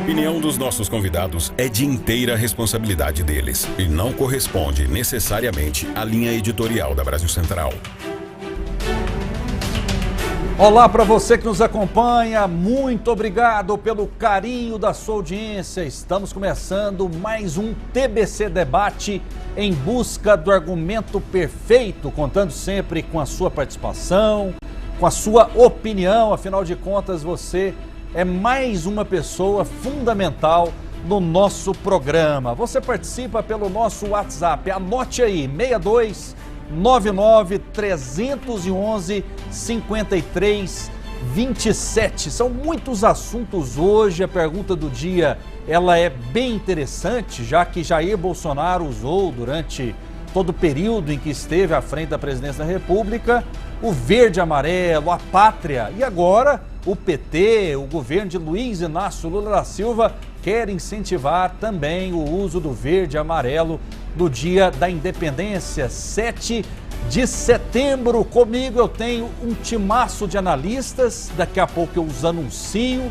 opinião dos nossos convidados é de inteira responsabilidade deles e não corresponde necessariamente à linha editorial da Brasil Central. Olá para você que nos acompanha, muito obrigado pelo carinho da sua audiência. Estamos começando mais um TBC Debate em busca do argumento perfeito, contando sempre com a sua participação, com a sua opinião. Afinal de contas, você é mais uma pessoa fundamental no nosso programa. Você participa pelo nosso WhatsApp, anote aí, 6299-311-5327. São muitos assuntos hoje. A pergunta do dia, ela é bem interessante, já que Jair Bolsonaro usou durante todo o período em que esteve à frente da presidência da República o verde e amarelo, a pátria. E agora o PT, o governo de Luiz Inácio Lula da Silva, quer incentivar também o uso do verde e amarelo no dia da independência, 7 de setembro. Comigo eu tenho um timaço de analistas, daqui a pouco eu os anuncio,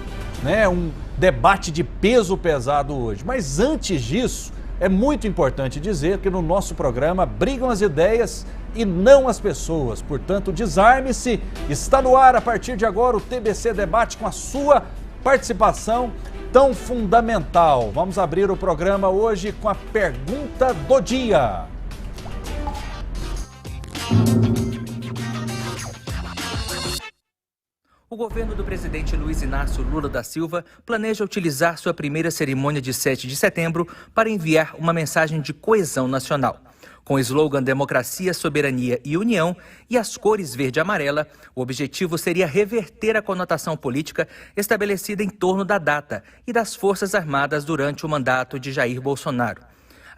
um debate de peso pesado hoje. Mas antes disso, é muito importante dizer que no nosso programa brigam as ideias e não as pessoas. Portanto, desarme-se. Está no ar a partir de agora o TBC Debate com a sua participação tão fundamental. Vamos abrir o programa hoje com a pergunta do dia. O governo do presidente Luiz Inácio Lula da Silva planeja utilizar sua primeira cerimônia de 7 de setembro para enviar uma mensagem de coesão nacional. Com o slogan Democracia, Soberania e União e as cores verde e amarela, o objetivo seria reverter a conotação política estabelecida em torno da data e das Forças Armadas durante o mandato de Jair Bolsonaro.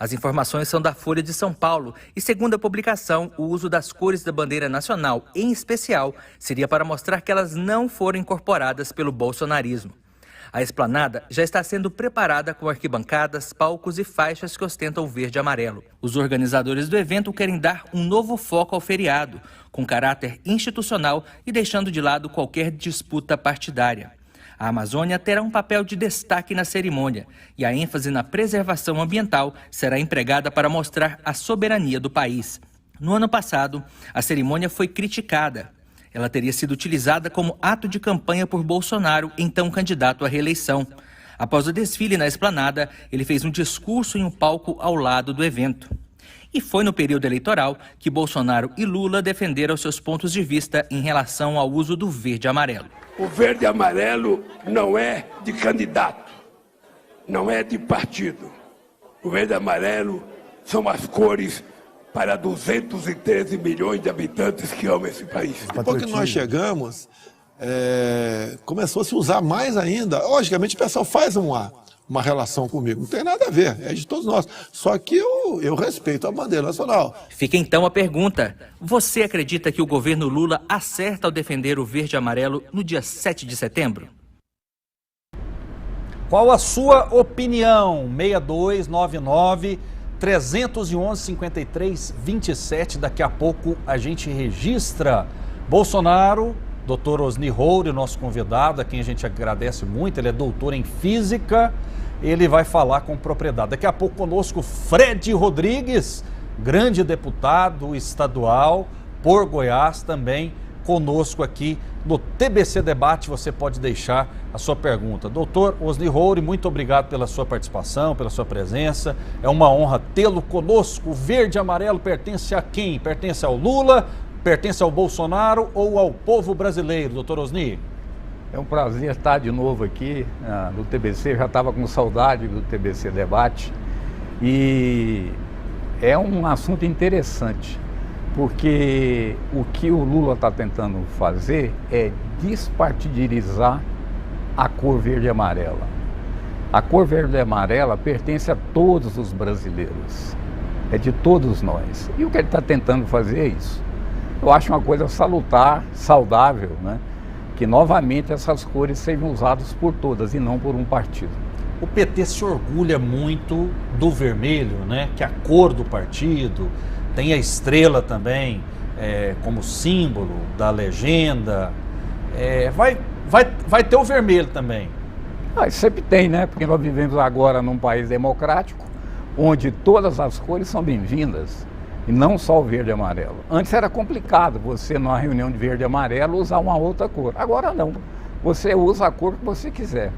As informações são da Folha de São Paulo e, segundo a publicação, o uso das cores da bandeira nacional, em especial, seria para mostrar que elas não foram incorporadas pelo bolsonarismo. A esplanada já está sendo preparada com arquibancadas, palcos e faixas que ostentam o verde e amarelo. Os organizadores do evento querem dar um novo foco ao feriado, com caráter institucional e deixando de lado qualquer disputa partidária. A Amazônia terá um papel de destaque na cerimônia e a ênfase na preservação ambiental será empregada para mostrar a soberania do país. No ano passado, a cerimônia foi criticada. Ela teria sido utilizada como ato de campanha por Bolsonaro, então candidato à reeleição. Após o desfile na esplanada, ele fez um discurso em um palco ao lado do evento. E foi no período eleitoral que Bolsonaro e Lula defenderam seus pontos de vista em relação ao uso do verde e amarelo. O verde e amarelo não é de candidato, não é de partido. O verde e amarelo são as cores para 213 milhões de habitantes que amam esse país. Depois que nós chegamos, começou a se usar mais ainda. Logicamente o pessoal faz uma relação comigo, não tem nada a ver, é de todos nós. Só que eu respeito a bandeira nacional. Fica então a pergunta: você acredita que o governo Lula acerta ao defender o verde e amarelo no dia 7 de setembro? Qual a sua opinião? 6299-311-5327. Daqui a pouco a gente registra Bolsonaro. Dr. Osni Roure, nosso convidado, a quem a gente agradece muito, ele é doutor em física, ele vai falar com propriedade. Daqui a pouco conosco Fred Rodrigues, grande deputado estadual por Goiás, também conosco aqui no TBC Debate. Você pode deixar a sua pergunta. Doutor Osni Roure, muito obrigado pela sua participação, pela sua presença. É uma honra tê-lo conosco. O verde e amarelo pertence a quem? Pertence ao Lula? Pertence ao Bolsonaro ou ao povo brasileiro, doutor Osni? É um prazer estar de novo aqui no TBC, já estava com saudade do TBC Debate e é um assunto interessante, porque o que o Lula está tentando fazer é despartidarizar a cor verde e amarela. A cor verde e amarela pertence a todos os brasileiros, é de todos nós. E o que ele está tentando fazer é isso. Eu acho uma coisa salutar, saudável, que novamente essas cores sejam usadas por todas e não por um partido. O PT se orgulha muito do vermelho, que é a cor do partido, tem a estrela também como símbolo da legenda. Vai ter o vermelho também. Sempre tem, né? Porque nós vivemos agora num país democrático, onde todas as cores são bem-vindas, e não só o verde e amarelo. Antes era complicado você, numa reunião de verde e amarelo, usar uma outra cor. Agora não. Você usa a cor que você quiser.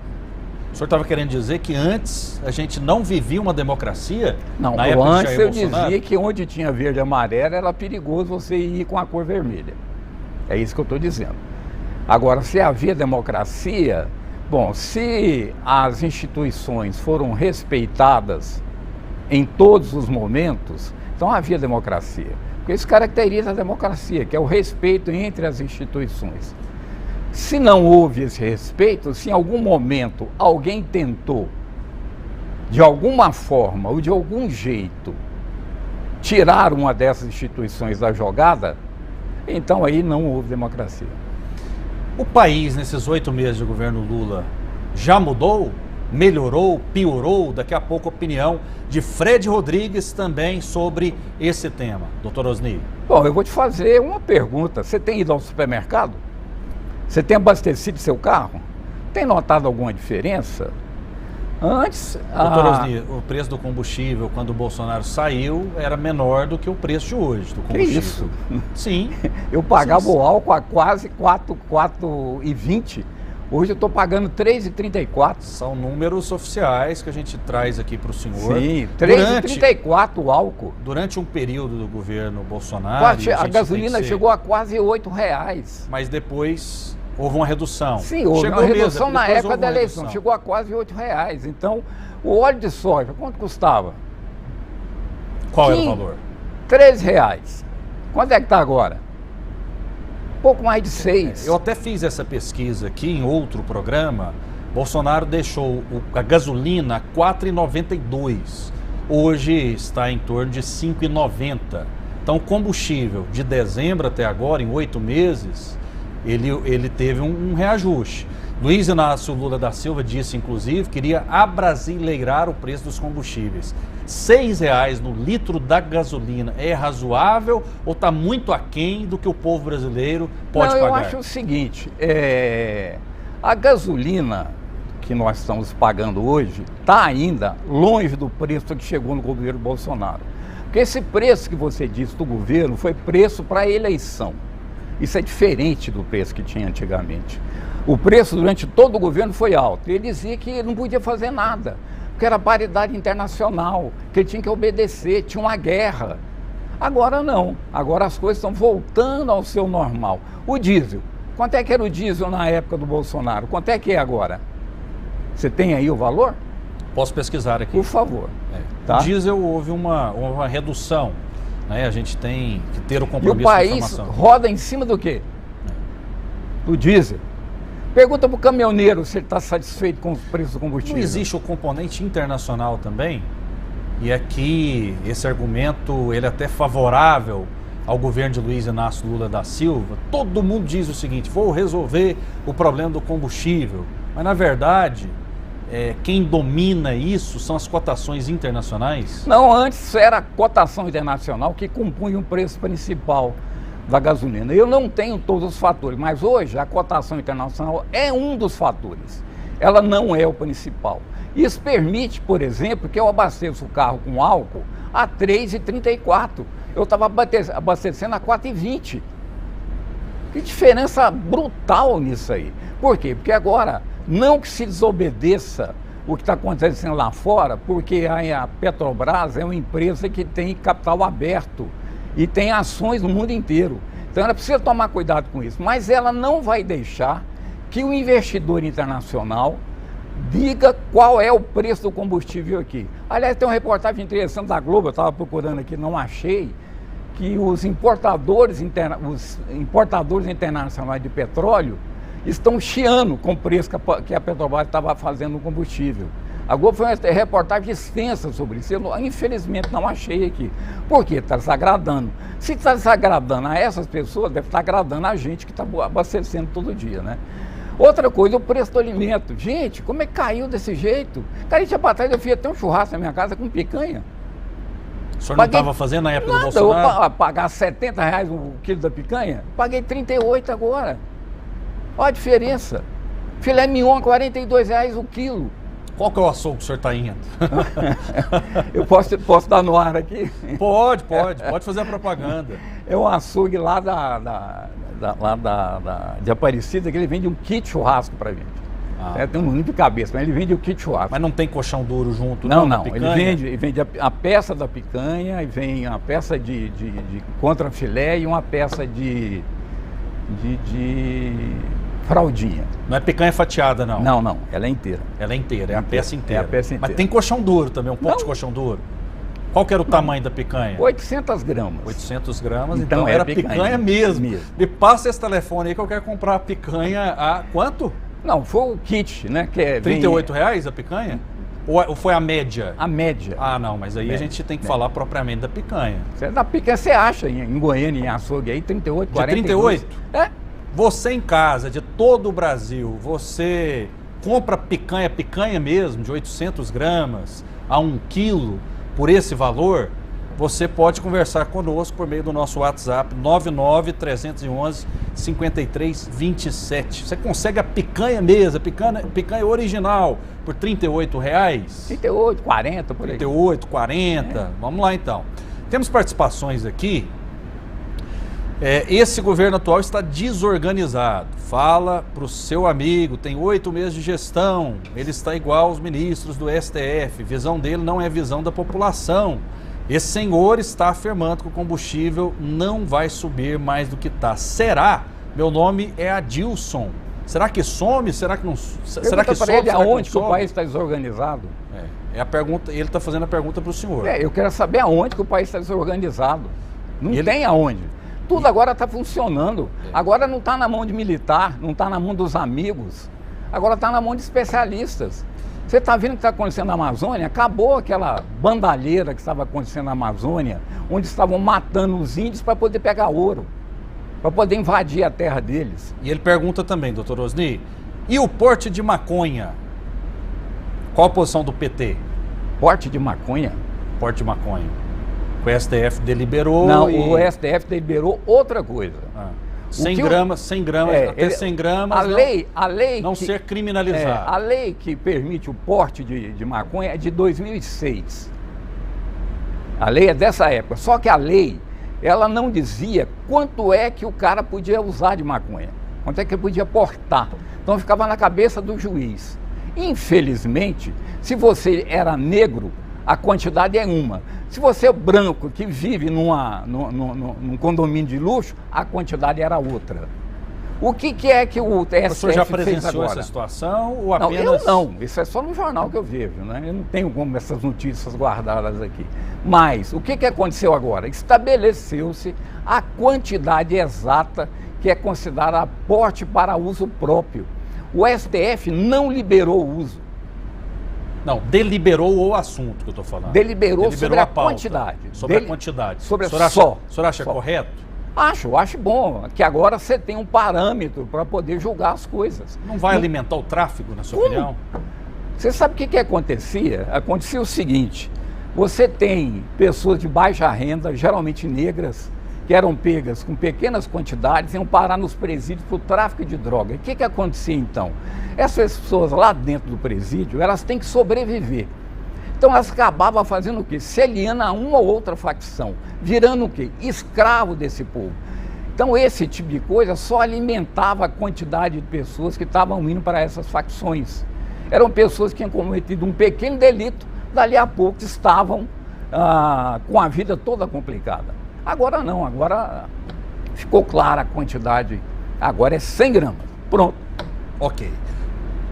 O senhor estava querendo dizer que antes a gente não vivia uma democracia? Não, na época de antes Jair eu Bolsonaro? dizia que onde tinha verde e amarelo era perigoso você ir com a cor vermelha. É isso que eu estou dizendo. Agora, se havia democracia, bom, se as instituições foram respeitadas em todos os momentos, então havia democracia. Porque isso caracteriza a democracia, que é o respeito entre as instituições. Se não houve esse respeito, se em algum momento alguém tentou, de alguma forma ou de algum jeito, tirar uma dessas instituições da jogada, então aí não houve democracia. O país, nesses 8 meses de governo Lula, já mudou? Melhorou? Piorou? Daqui a pouco a opinião de Fred Rodrigues também sobre esse tema. Doutor Osni. Bom, eu vou te fazer uma pergunta. Você tem ido ao supermercado? Você tem abastecido seu carro? Tem notado alguma diferença? Antes... Doutor Osni, o preço do combustível, quando o Bolsonaro saiu, era menor do que o preço de hoje do combustível. Que isso? Sim. Eu pagava o álcool a quase 4,20. Hoje eu estou pagando 3,34. São números oficiais que a gente traz aqui para o senhor. Sim, 3,34 o álcool. Durante um período do governo Bolsonaro... A gasolina chegou a quase R$8. Mas depois houve uma redução. Sim, houve uma redução na época da eleição. Chegou a quase R$8. Então, o óleo de soja, quanto custava? Qual era o valor? R$13. Quanto é que está agora? Pouco mais de 6. Eu até fiz essa pesquisa aqui em outro programa. Bolsonaro deixou a gasolina a R$ 4,92. Hoje está em torno de R$ 5,90. Então, o combustível de dezembro até agora, em 8 meses, ele teve um reajuste. Luiz Inácio Lula da Silva disse, inclusive, que queria abrasileirar o preço dos combustíveis. R$ 6,00 no litro da gasolina é razoável ou está muito aquém do que o povo brasileiro pode pagar? Eu acho o seguinte, a gasolina que nós estamos pagando hoje está ainda longe do preço que chegou no governo Bolsonaro. Porque esse preço que você disse do governo foi preço para a eleição. Isso é diferente do preço que tinha antigamente. O preço durante todo o governo foi alto. Ele dizia que não podia fazer nada, porque era paridade internacional, que ele tinha que obedecer, tinha uma guerra. Agora não, agora as coisas estão voltando ao seu normal. O diesel, quanto é que era o diesel na época do Bolsonaro? Quanto é que é agora? Você tem aí o valor? Posso pesquisar aqui. Por favor. Tá? O diesel houve uma redução, né? A gente tem que ter o compromisso com a informação. E o país roda em cima do quê? Do diesel. Pergunta para o caminhoneiro se ele está satisfeito com os preços do combustível. Não existe o componente internacional também? E aqui esse argumento ele é até favorável ao governo de Luiz Inácio Lula da Silva. Todo mundo diz o seguinte: vou resolver o problema do combustível. Mas na verdade, quem domina isso são as cotações internacionais? Não, antes era a cotação internacional que compunha o preço principal da gasolina. Eu não tenho todos os fatores, mas hoje a cotação internacional é um dos fatores. Ela não é o principal. Isso permite, por exemplo, que eu abasteça o carro com álcool a R$ 3,34. Eu estava abastecendo a R$ 4,20. Que diferença brutal nisso aí. Por quê? Porque agora, não que se desobedeça o que está acontecendo lá fora, porque a Petrobras é uma empresa que tem capital aberto e tem ações no mundo inteiro. Então ela precisa tomar cuidado com isso. Mas ela não vai deixar que o investidor internacional diga qual é o preço do combustível aqui. Aliás, tem uma reportagem interessante da Globo, eu estava procurando aqui, não achei, que os importadores internacionais de petróleo estão chiando com o preço que a Petrobras estava fazendo no combustível. A Globo foi uma reportagem extensa sobre isso. Eu, infelizmente, não achei aqui. Por quê? Está desagradando. Se está desagradando a essas pessoas, deve estar agradando a gente que está abastecendo todo dia, né? Outra coisa, o preço do alimento. Gente, como é que caiu desse jeito? Cara, tinha para trás, eu fiz até um churrasco na minha casa com picanha. O senhor não estava fazendo na época do Bolsonaro? Eu vou pagar R$70 o quilo da picanha? Paguei 38 agora. Olha a diferença. Filé mignon, R$42 o quilo. Qual que é o açougue que o senhor está indo? Eu posso dar no ar aqui? Pode fazer a propaganda. É um açougue lá de Aparecida, que ele vende um kit churrasco pra gente. Tem um nome de cabeça, mas ele vende o kit churrasco. Mas não tem colchão duro junto? Não. Ele vende a peça da picanha, e vem a peça de contrafilé e uma peça de fraldinha. Não é picanha fatiada, não? Não, ela é inteira. Ela é inteira, é a peça inteira. É a peça inteira. Mas tem colchão duro também, um pouco de colchão duro. Qual que era o tamanho da picanha? 800 gramas. 800 gramas, então era picanha mesmo. Me passa esse telefone aí que eu quero comprar a picanha a quanto? Não, foi o kit, né? Que é, R$38 a picanha? Ou foi a média? A média. Ah, não, mas aí a gente tem que falar propriamente da picanha. Da picanha você acha em Goiânia, em açougue aí, 38, 40. 38? É. Você em casa, de todo o Brasil, você compra picanha mesmo, de 800 gramas a 1 quilo, por esse valor, você pode conversar conosco por meio do nosso WhatsApp 99311-5327. Você consegue a picanha mesmo, a picanha original, por R$38? 38, 40, por aí. 38, 40, Vamos lá então. Temos participações aqui. Esse governo atual está desorganizado. Fala para o seu amigo, tem 8 meses de gestão, ele está igual aos ministros do STF, visão dele não é visão da população. Esse senhor está afirmando que o combustível não vai subir mais do que está. Será? Meu nome é Adilson. Será que some? Será que não? Será que sobe? Aonde que o país está desorganizado? É a pergunta. Ele está fazendo a pergunta para o senhor. Eu quero saber aonde que o país está desorganizado. Não tem aonde. Tudo agora está funcionando. Agora não está na mão de militar, não está na mão dos amigos. Agora está na mão de especialistas. Você está vendo o que está acontecendo na Amazônia? Acabou aquela bandalheira que estava acontecendo na Amazônia, onde estavam matando os índios para poder pegar ouro, para poder invadir a terra deles. E ele pergunta também, doutor Osni, e o porte de maconha? Qual a posição do PT? Porte de maconha? Porte de maconha. O STF deliberou. Não, o STF deliberou outra coisa. 100 gramas, até 100 gramas. A lei não ser criminalizado. A lei que permite o porte de maconha é de 2006. A lei é dessa época. Só que a lei, ela não dizia quanto é que o cara podia usar de maconha, quanto é que ele podia portar. Então ficava na cabeça do juiz. Infelizmente, se você era negro, a quantidade é uma. Se você é branco que vive num condomínio de luxo, a quantidade era outra. O que é que o TSE fez agora? O senhor já presenciou essa situação ou apenas... Não, eu não. Isso é só no jornal que eu vejo, né? Eu não tenho como essas notícias guardadas aqui. Mas o que aconteceu agora? Estabeleceu-se a quantidade exata que é considerada porte para uso próprio. O STF não liberou o uso. Não, deliberou o assunto que eu estou falando. Deliberou sobre a quantidade. Sobre a quantidade. Sobre o senhor acha correto? Acho bom. Que agora você tem um parâmetro para poder julgar as coisas. Não vai alimentar o tráfico, na sua opinião? Você sabe o que acontecia? Acontecia o seguinte, você tem pessoas de baixa renda, geralmente negras, que eram pegas com pequenas quantidades, iam parar nos presídios por tráfico de droga. E o que acontecia então? Essas pessoas lá dentro do presídio, elas têm que sobreviver. Então elas acabavam fazendo o quê? Se aliando a uma ou outra facção, virando o quê? Escravo desse povo. Então esse tipo de coisa só alimentava a quantidade de pessoas que estavam indo para essas facções. Eram pessoas que tinham cometido um pequeno delito, dali a pouco estavam com a vida toda complicada. Agora não, agora ficou clara a quantidade, agora é 100 gramas, pronto. Ok.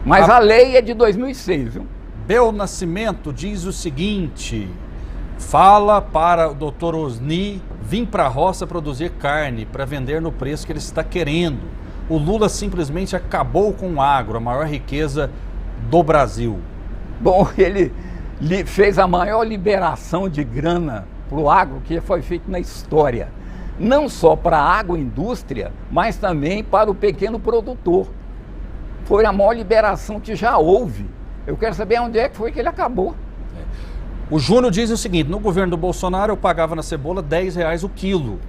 Mas a lei é de 2006, viu? Bel Nascimento diz o seguinte, fala para o doutor Osni vir para a roça produzir carne para vender no preço que ele está querendo. O Lula simplesmente acabou com o agro, a maior riqueza do Brasil. Bom, ele fez a maior liberação de grana para o agro que foi feito na história, não só para a agroindústria, mas também para o pequeno produtor. Foi a maior liberação que já houve. Eu quero saber onde é que foi que ele acabou. O Júnior diz o seguinte, no governo do Bolsonaro eu pagava na cebola R$10 o quilo,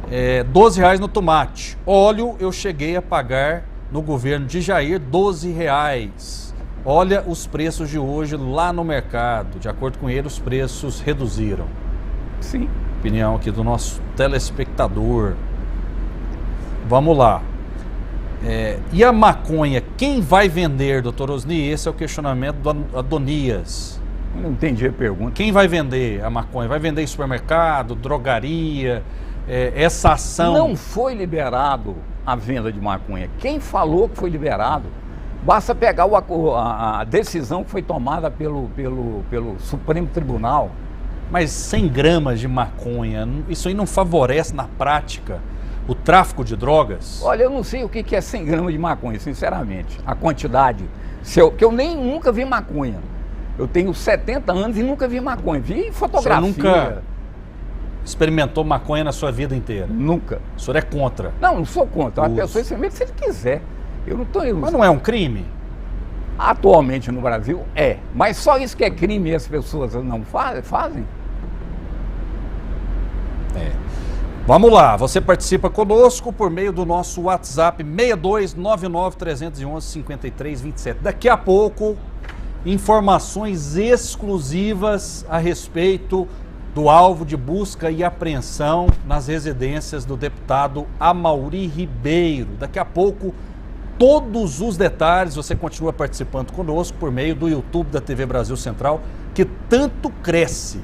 R$12 no tomate. Óleo eu cheguei a pagar no governo de Jair, R$12. Olha os preços de hoje lá no mercado. De acordo com ele, os preços reduziram. Sim. Opinião aqui do nosso telespectador. Vamos lá. E a maconha, quem vai vender, doutor Osni? Esse é o questionamento do Adonias. Eu não entendi a pergunta. Quem vai vender a maconha? Vai vender em supermercado, drogaria? Essa ação... Não foi liberado a venda de maconha. Quem falou que foi liberado? Basta pegar a decisão que foi tomada pelo Supremo Tribunal. Mas 100 gramas de maconha, isso aí não favorece na prática o tráfico de drogas? Olha, eu não sei o que é 100 gramas de maconha, sinceramente. A quantidade. Que eu nunca vi maconha. Eu tenho 70 anos e nunca vi maconha. Vi fotografia. Você nunca experimentou maconha na sua vida inteira? Nunca. O senhor é contra? Não sou contra. A pessoa experimenta se ele quiser. Eu não tô... Mas não é um crime? Atualmente no Brasil é. Mas só isso que é crime e as pessoas não fazem? Vamos lá, você participa conosco por meio do nosso WhatsApp 6299-311-5327. Daqui a pouco, informações exclusivas a respeito do alvo de busca e apreensão nas residências do deputado Amaury Ribeiro. Daqui a pouco, todos os detalhes, você continua participando conosco por meio do YouTube da TV Brasil Central, que tanto cresce.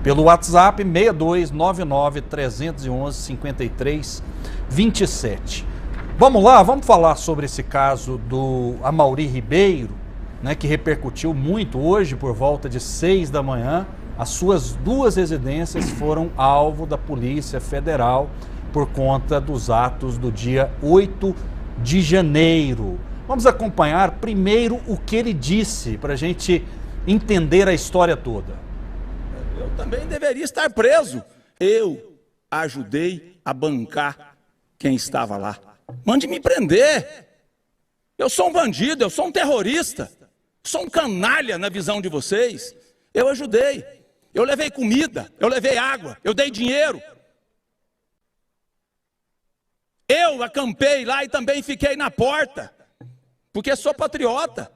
Pelo WhatsApp 6299-311-5327. Vamos lá, vamos falar sobre esse caso do Amaury Ribeiro, né, que repercutiu muito hoje por volta de 6 da manhã. As suas 2 residências foram alvo da Polícia Federal por conta dos atos do dia 8 de janeiro. Vamos acompanhar primeiro o que ele disse para a gente entender a história toda. Eu também deveria estar preso. Eu ajudei a bancar quem estava lá. Mande me prender. Eu sou um bandido, eu sou um terrorista. Sou um canalha na visão de vocês. Eu ajudei. Eu levei comida, eu levei água, eu dei dinheiro. Eu acampei lá e também fiquei na porta, porque sou patriota.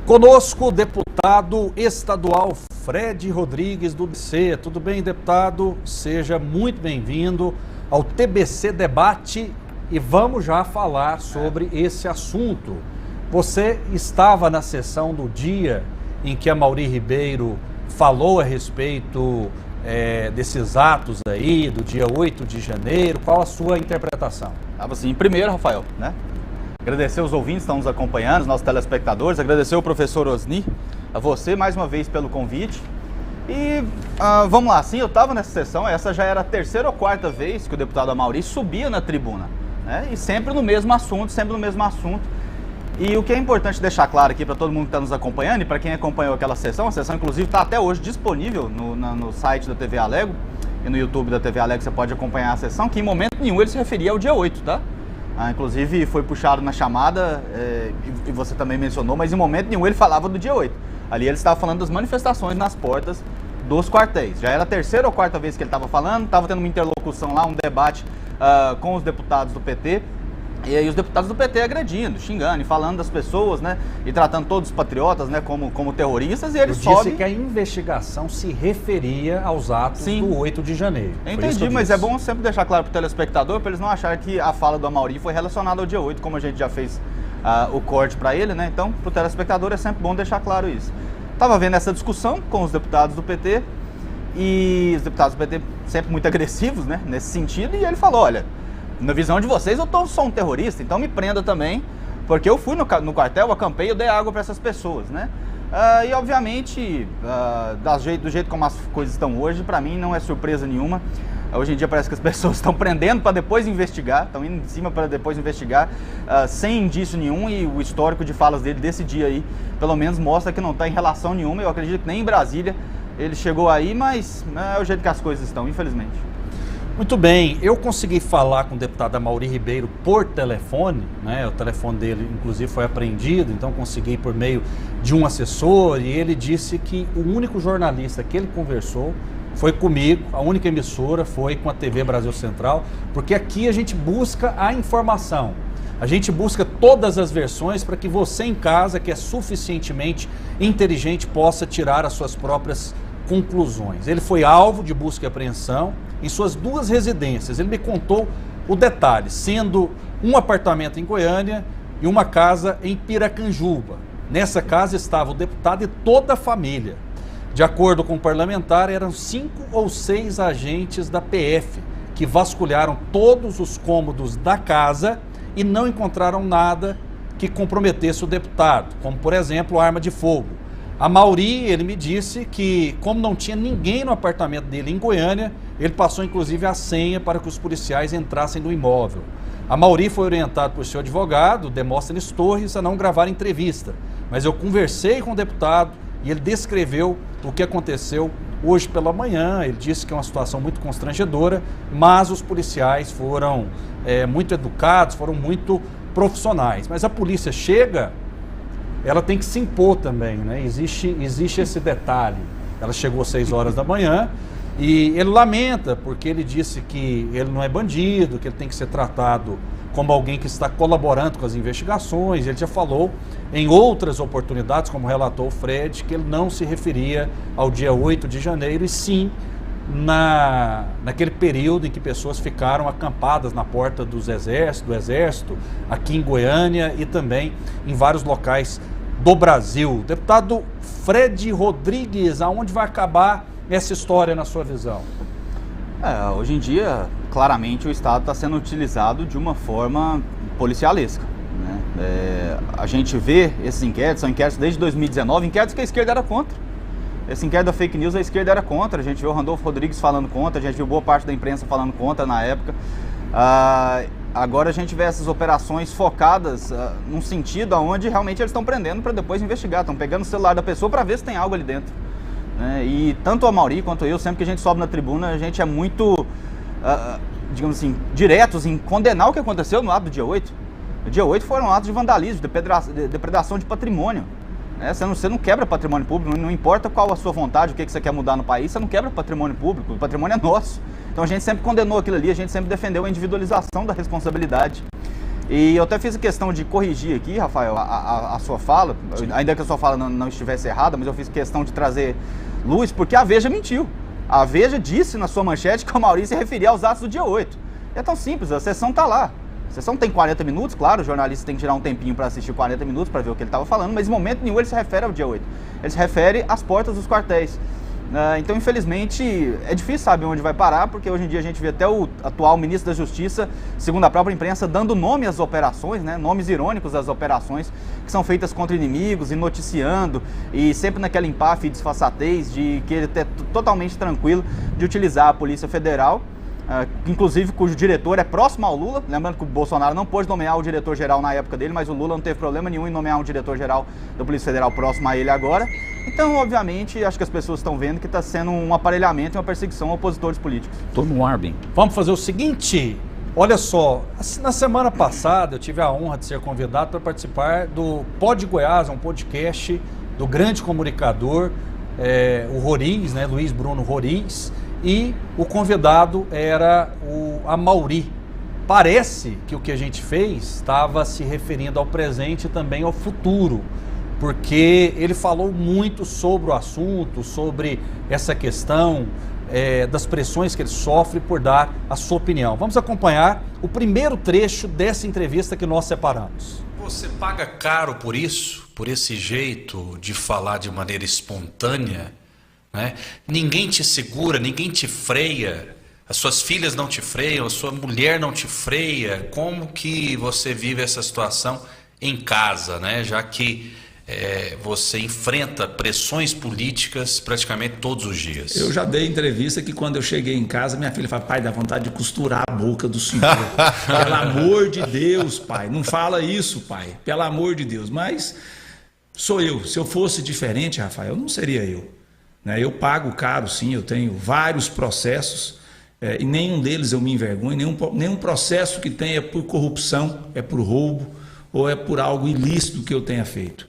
Conosco o deputado estadual Fred Rodrigues do TBC. Tudo bem, deputado? Seja muito bem-vindo ao TBC Debate e vamos já falar sobre esse assunto. Você estava na sessão do dia em que Amaury Ribeiro falou a respeito desses atos aí, do dia 8 de janeiro. Qual a sua interpretação? Assim, primeiro, Rafael, né? Agradecer os ouvintes que estão nos acompanhando, os nossos telespectadores, agradecer ao professor Osni, a você mais uma vez pelo convite. E vamos lá, sim, eu estava nessa sessão, essa já era a 3ª ou 4ª vez que o deputado Amaury subia na tribuna, né? E sempre no mesmo assunto, E o que é importante deixar claro aqui para todo mundo que está nos acompanhando e para quem acompanhou aquela sessão, a sessão inclusive está até hoje disponível no site da TV Alego e no YouTube da TV Alego você pode acompanhar a sessão, que em momento nenhum ele se referia ao dia 8, tá? Inclusive foi puxado na chamada, e você também mencionou, mas em momento nenhum ele falava do dia 8. Ali ele estava falando das manifestações nas portas dos quartéis. Já era a 3ª ou 4ª vez que ele estava falando, estava tendo uma interlocução lá, um debate com os deputados do PT. E aí os deputados do PT agredindo, xingando e falando das pessoas, né? E tratando todos os patriotas, né, como terroristas, e ele disse que a investigação se referia aos atos do 8 de janeiro. Entendi, mas é bom sempre deixar claro para o telespectador, para eles não acharem que a fala do Amaury foi relacionada ao dia 8, como a gente já fez o corte para ele, né? Então, para o telespectador é sempre bom deixar claro isso. Estava vendo essa discussão com os deputados do PT, e os deputados do PT sempre muito agressivos, né, nesse sentido, e ele falou, olha, na visão de vocês, eu sou um terrorista, então me prenda também, porque eu fui no quartel, acampei, eu dei água para essas pessoas, né? E obviamente, do jeito como as coisas estão hoje, para mim não é surpresa nenhuma. Hoje em dia parece que as pessoas estão prendendo para depois investigar, estão indo em cima para depois investigar, sem indício nenhum, e o histórico de falas dele desse dia aí, pelo menos mostra que não está em relação nenhuma. Eu acredito que nem em Brasília ele chegou aí, mas é o jeito que as coisas estão, infelizmente. Muito bem, eu consegui falar com o deputado Amaury Ribeiro por telefone, né? O telefone dele inclusive foi apreendido, então consegui por meio de um assessor, e ele disse que o único jornalista que ele conversou foi comigo, a única emissora foi com a TV Brasil Central, porque aqui a gente busca a informação. A gente busca todas as versões para que você em casa, que é suficientemente inteligente, possa tirar as suas próprias conclusões. Ele foi alvo de busca e apreensão em suas 2 residências. Ele me contou o detalhe, sendo um apartamento em Goiânia e uma casa em Piracanjuba. Nessa casa estava o deputado e toda a família. De acordo com o parlamentar, eram 5 ou 6 agentes da PF que vasculharam todos os cômodos da casa e não encontraram nada que comprometesse o deputado, como, por exemplo, arma de fogo. A Mauri, ele me disse que, como não tinha ninguém no apartamento dele em Goiânia, ele passou inclusive a senha para que os policiais entrassem no imóvel. A Mauri foi orientado por seu advogado, Demóstenes Torres, a não gravar entrevista, mas eu conversei com o deputado e ele descreveu o que aconteceu hoje pela manhã. Ele disse que é uma situação muito constrangedora, mas os policiais foram muito educados, foram muito profissionais. Mas a polícia chega, ela tem que se impor também, né? Existe esse detalhe. Ela chegou às 6 horas da manhã e ele lamenta, porque ele disse que ele não é bandido, que ele tem que ser tratado como alguém que está colaborando com as investigações. Ele já falou em outras oportunidades, como relatou o Fred, que ele não se referia ao dia 8 de janeiro, e sim naquele período em que pessoas ficaram acampadas na porta do Exército, aqui em Goiânia e também em vários locais do Brasil. Deputado Fred Rodrigues, aonde vai acabar essa história na sua visão? Hoje em dia, claramente, o Estado está sendo utilizado de uma forma policialesca, né? A gente vê esses inquéritos, são inquéritos desde 2019, inquéritos que a esquerda era contra. Esse inquérito da fake news, a esquerda era contra. A gente viu o Randolfo Rodrigues falando contra, a gente viu boa parte da imprensa falando contra na época. Agora a gente vê essas operações focadas num sentido onde realmente eles estão prendendo para depois investigar, estão pegando o celular da pessoa para ver se tem algo ali dentro. E tanto a Mauri quanto eu, sempre que a gente sobe na tribuna, a gente é muito, digamos assim, diretos em condenar o que aconteceu no ato do dia 8. O dia 8 foi um ato de vandalismo, de depredação de patrimônio. Você não quebra patrimônio público, não importa qual a sua vontade, o que você quer mudar no país, você não quebra patrimônio público, o patrimônio é nosso. Então a gente sempre condenou aquilo ali, a gente sempre defendeu a individualização da responsabilidade. E eu até fiz a questão de corrigir aqui, Rafael, a sua fala, ainda que a sua fala não estivesse errada, mas eu fiz questão de trazer luz, porque a Veja mentiu. A Veja disse na sua manchete que o Maurício se referia aos atos do dia 8. É tão simples, a sessão está lá. A sessão tem 40 minutos, claro, o jornalista tem que tirar um tempinho para assistir 40 minutos para ver o que ele estava falando, mas em momento nenhum ele se refere ao dia 8. Ele se refere às portas dos quartéis. Então, infelizmente, é difícil saber onde vai parar, porque hoje em dia a gente vê até o atual ministro da Justiça, segundo a própria imprensa, dando nome às operações, né, nomes irônicos às operações que são feitas contra inimigos e noticiando, e sempre naquela empáfia e disfarçatez de que ele é totalmente tranquilo de utilizar a Polícia Federal, inclusive cujo diretor é próximo ao Lula. Lembrando que o Bolsonaro não pôde nomear o diretor-geral na época dele, mas o Lula não teve problema nenhum em nomear um diretor-geral da Polícia Federal próximo a ele agora. Então, obviamente, acho que as pessoas estão vendo que está sendo um aparelhamento e uma perseguição a opositores políticos. Tô no ar, bem. Vamos fazer o seguinte, olha só, na semana passada eu tive a honra de ser convidado para participar do Pod Goiás, um podcast do grande comunicador, o Roriz, né, Luiz Bruno Roriz, e o convidado era a Mauri. Parece que o que a gente fez estava se referindo ao presente e também ao futuro, porque ele falou muito sobre o assunto, sobre essa questão das pressões que ele sofre por dar a sua opinião. Vamos acompanhar o primeiro trecho dessa entrevista que nós separamos. Você paga caro por isso, por esse jeito de falar de maneira espontânea, né? Ninguém te segura, ninguém te freia, as suas filhas não te freiam, a sua mulher não te freia. Como que você vive essa situação em casa, né? Já que você enfrenta pressões políticas praticamente todos os dias? Eu já dei entrevista que quando eu cheguei em casa, minha filha falou: pai, dá vontade de costurar a boca do senhor. Pelo amor de Deus, pai, não fala isso, pai, pelo amor de Deus. Mas sou eu, se eu fosse diferente, Rafael, não seria eu. Eu pago caro, sim, eu tenho vários processos, e nenhum deles eu me envergonho, nenhum processo que tenha por corrupção, é por roubo ou é por algo ilícito que eu tenha feito.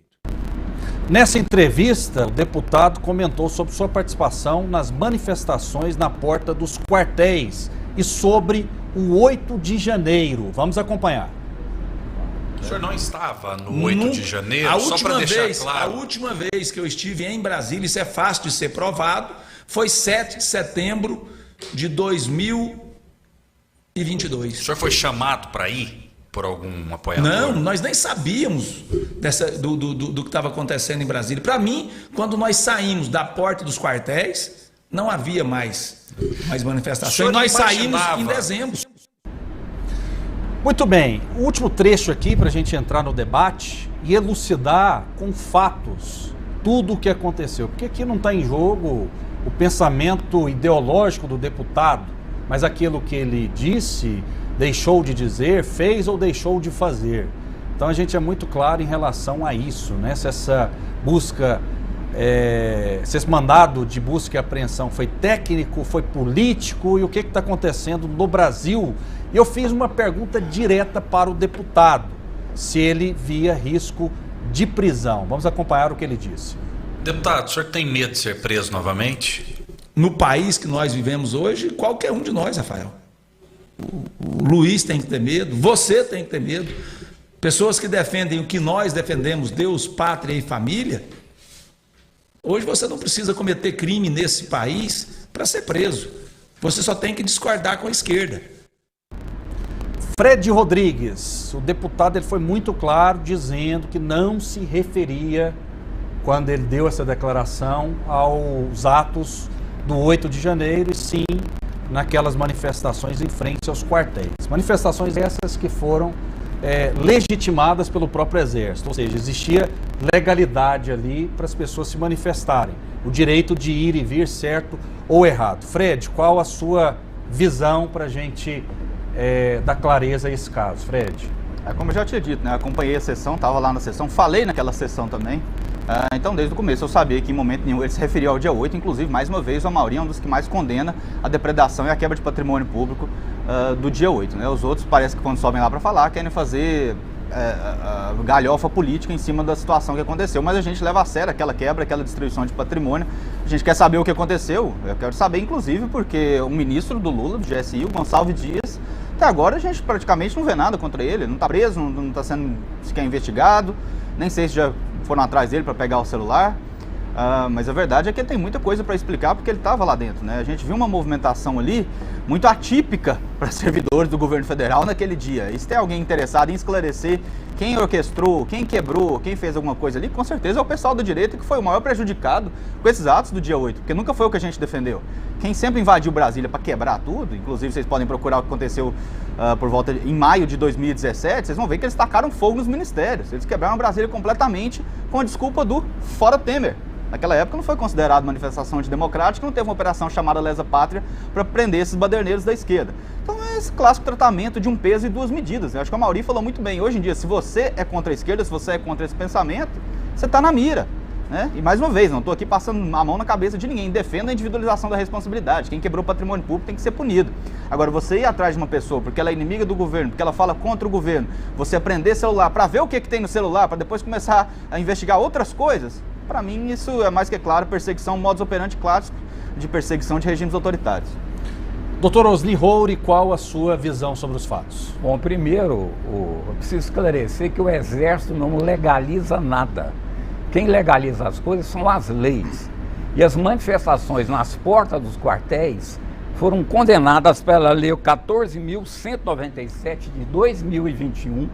Nessa entrevista, o deputado comentou sobre sua participação nas manifestações na porta dos quartéis e sobre o 8 de janeiro. Vamos acompanhar. O senhor não estava no 8 de janeiro, só para deixar claro. A última vez que eu estive em Brasília, isso é fácil de ser provado, foi 7 de setembro de 2022. O senhor foi chamado para ir por algum apoiador? Não, nós nem sabíamos do que estava acontecendo em Brasília. Para mim, quando nós saímos da porta dos quartéis, não havia mais manifestações. Nós saímos em dezembro. Muito bem, o último trecho aqui para a gente entrar no debate e elucidar com fatos tudo o que aconteceu. Porque aqui não está em jogo o pensamento ideológico do deputado, mas aquilo que ele disse, deixou de dizer, fez ou deixou de fazer. Então a gente é muito claro em relação a isso, né? Se essa busca, se esse mandado de busca e apreensão foi técnico, foi político e o que está acontecendo no Brasil. E eu fiz uma pergunta direta para o deputado, se ele via risco de prisão. Vamos acompanhar o que ele disse. Deputado, o senhor tem medo de ser preso novamente? No país que nós vivemos hoje, qualquer um de nós, Rafael. O Luiz tem que ter medo, você tem que ter medo. Pessoas que defendem o que nós defendemos, Deus, pátria e família. Hoje você não precisa cometer crime nesse país para ser preso. Você só tem que discordar com a esquerda. Fred Rodrigues, o deputado, ele foi muito claro dizendo que não se referia, quando ele deu essa declaração, aos atos do 8 de janeiro, e sim naquelas manifestações em frente aos quartéis. Manifestações essas que foram legitimadas pelo próprio Exército, ou seja, existia legalidade ali para as pessoas se manifestarem, o direito de ir e vir, certo ou errado. Fred, qual a sua visão para a gente dar clareza a esse caso, Fred? Como eu já tinha dito, né? Acompanhei a sessão, estava lá na sessão, falei naquela sessão também. Então, desde o começo eu sabia que em momento nenhum ele se referia ao dia 8, inclusive, mais uma vez, o Amaury é um dos que mais condena a depredação e a quebra de patrimônio público do dia 8. Né? Os outros, parece que quando sobem lá para falar, querem fazer galhofa política em cima da situação que aconteceu, mas a gente leva a sério aquela quebra, aquela destruição de patrimônio. A gente quer saber o que aconteceu, eu quero saber, inclusive, porque o ministro do Lula, do GSI, o Gonçalves Dias, até agora a gente praticamente não vê nada contra ele, não está preso, não está sendo sequer investigado, nem sei se já foram atrás dele para pegar o celular, mas a verdade é que ele tem muita coisa para explicar porque ele estava lá dentro, né? A gente viu uma movimentação ali muito atípica para servidores do governo federal naquele dia. E se tem alguém interessado em esclarecer quem orquestrou, quem quebrou, quem fez alguma coisa ali, com certeza é o pessoal da direita que foi o maior prejudicado com esses atos do dia 8, porque nunca foi o que a gente defendeu. Quem sempre invadiu Brasília para quebrar tudo, inclusive vocês podem procurar o que aconteceu por volta em maio de 2017, vocês vão ver que eles tacaram fogo nos ministérios. Eles quebraram Brasília completamente com a desculpa do fora Temer. Naquela época não foi considerado manifestação antidemocrática, não teve uma operação chamada Lesa Pátria para prender esses baderneiros da esquerda. Então é esse clássico tratamento de um peso e duas medidas. Eu acho que o Amaury falou muito bem. Hoje em dia, se você é contra a esquerda, se você é contra esse pensamento, você está na mira. Né? E mais uma vez, não estou aqui passando a mão na cabeça de ninguém. Defenda a individualização da responsabilidade. Quem quebrou o patrimônio público tem que ser punido. Agora, você ir atrás de uma pessoa porque ela é inimiga do governo, porque ela fala contra o governo, você aprender celular para ver o que tem no celular, para depois começar a investigar outras coisas, para mim isso é mais que claro, perseguição, modus operandi clássico de perseguição de regimes autoritários. Doutor Osni Roure, qual a sua visão sobre os fatos? Bom, primeiro, eu preciso esclarecer que o Exército não legaliza nada. Quem legaliza as coisas são as leis. E as manifestações nas portas dos quartéis foram condenadas pela Lei 14.197 de 2021,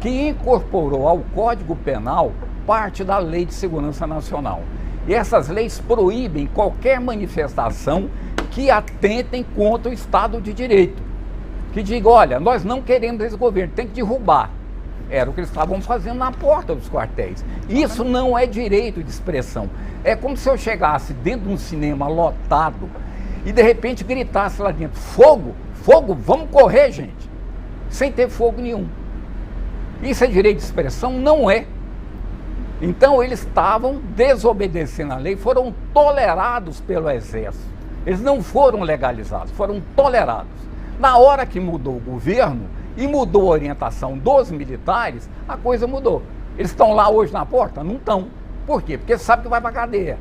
que incorporou ao Código Penal parte da Lei de Segurança Nacional. E essas leis proíbem qualquer manifestação que atentem contra o Estado de Direito. Que diga, olha, nós não queremos esse governo, tem que derrubar. Era o que eles estavam fazendo na porta dos quartéis. Isso não é direito de expressão. É como se eu chegasse dentro de um cinema lotado e de repente gritasse lá dentro, fogo, fogo, vamos correr, gente. Sem ter fogo nenhum. Isso é direito de expressão? Não é. Então eles estavam desobedecendo a lei, foram tolerados pelo Exército. Eles não foram legalizados, foram tolerados. Na hora que mudou o governo e mudou a orientação dos militares, a coisa mudou. Eles estão lá hoje na porta? Não estão. Por quê? Porque sabe que vai para a cadeia.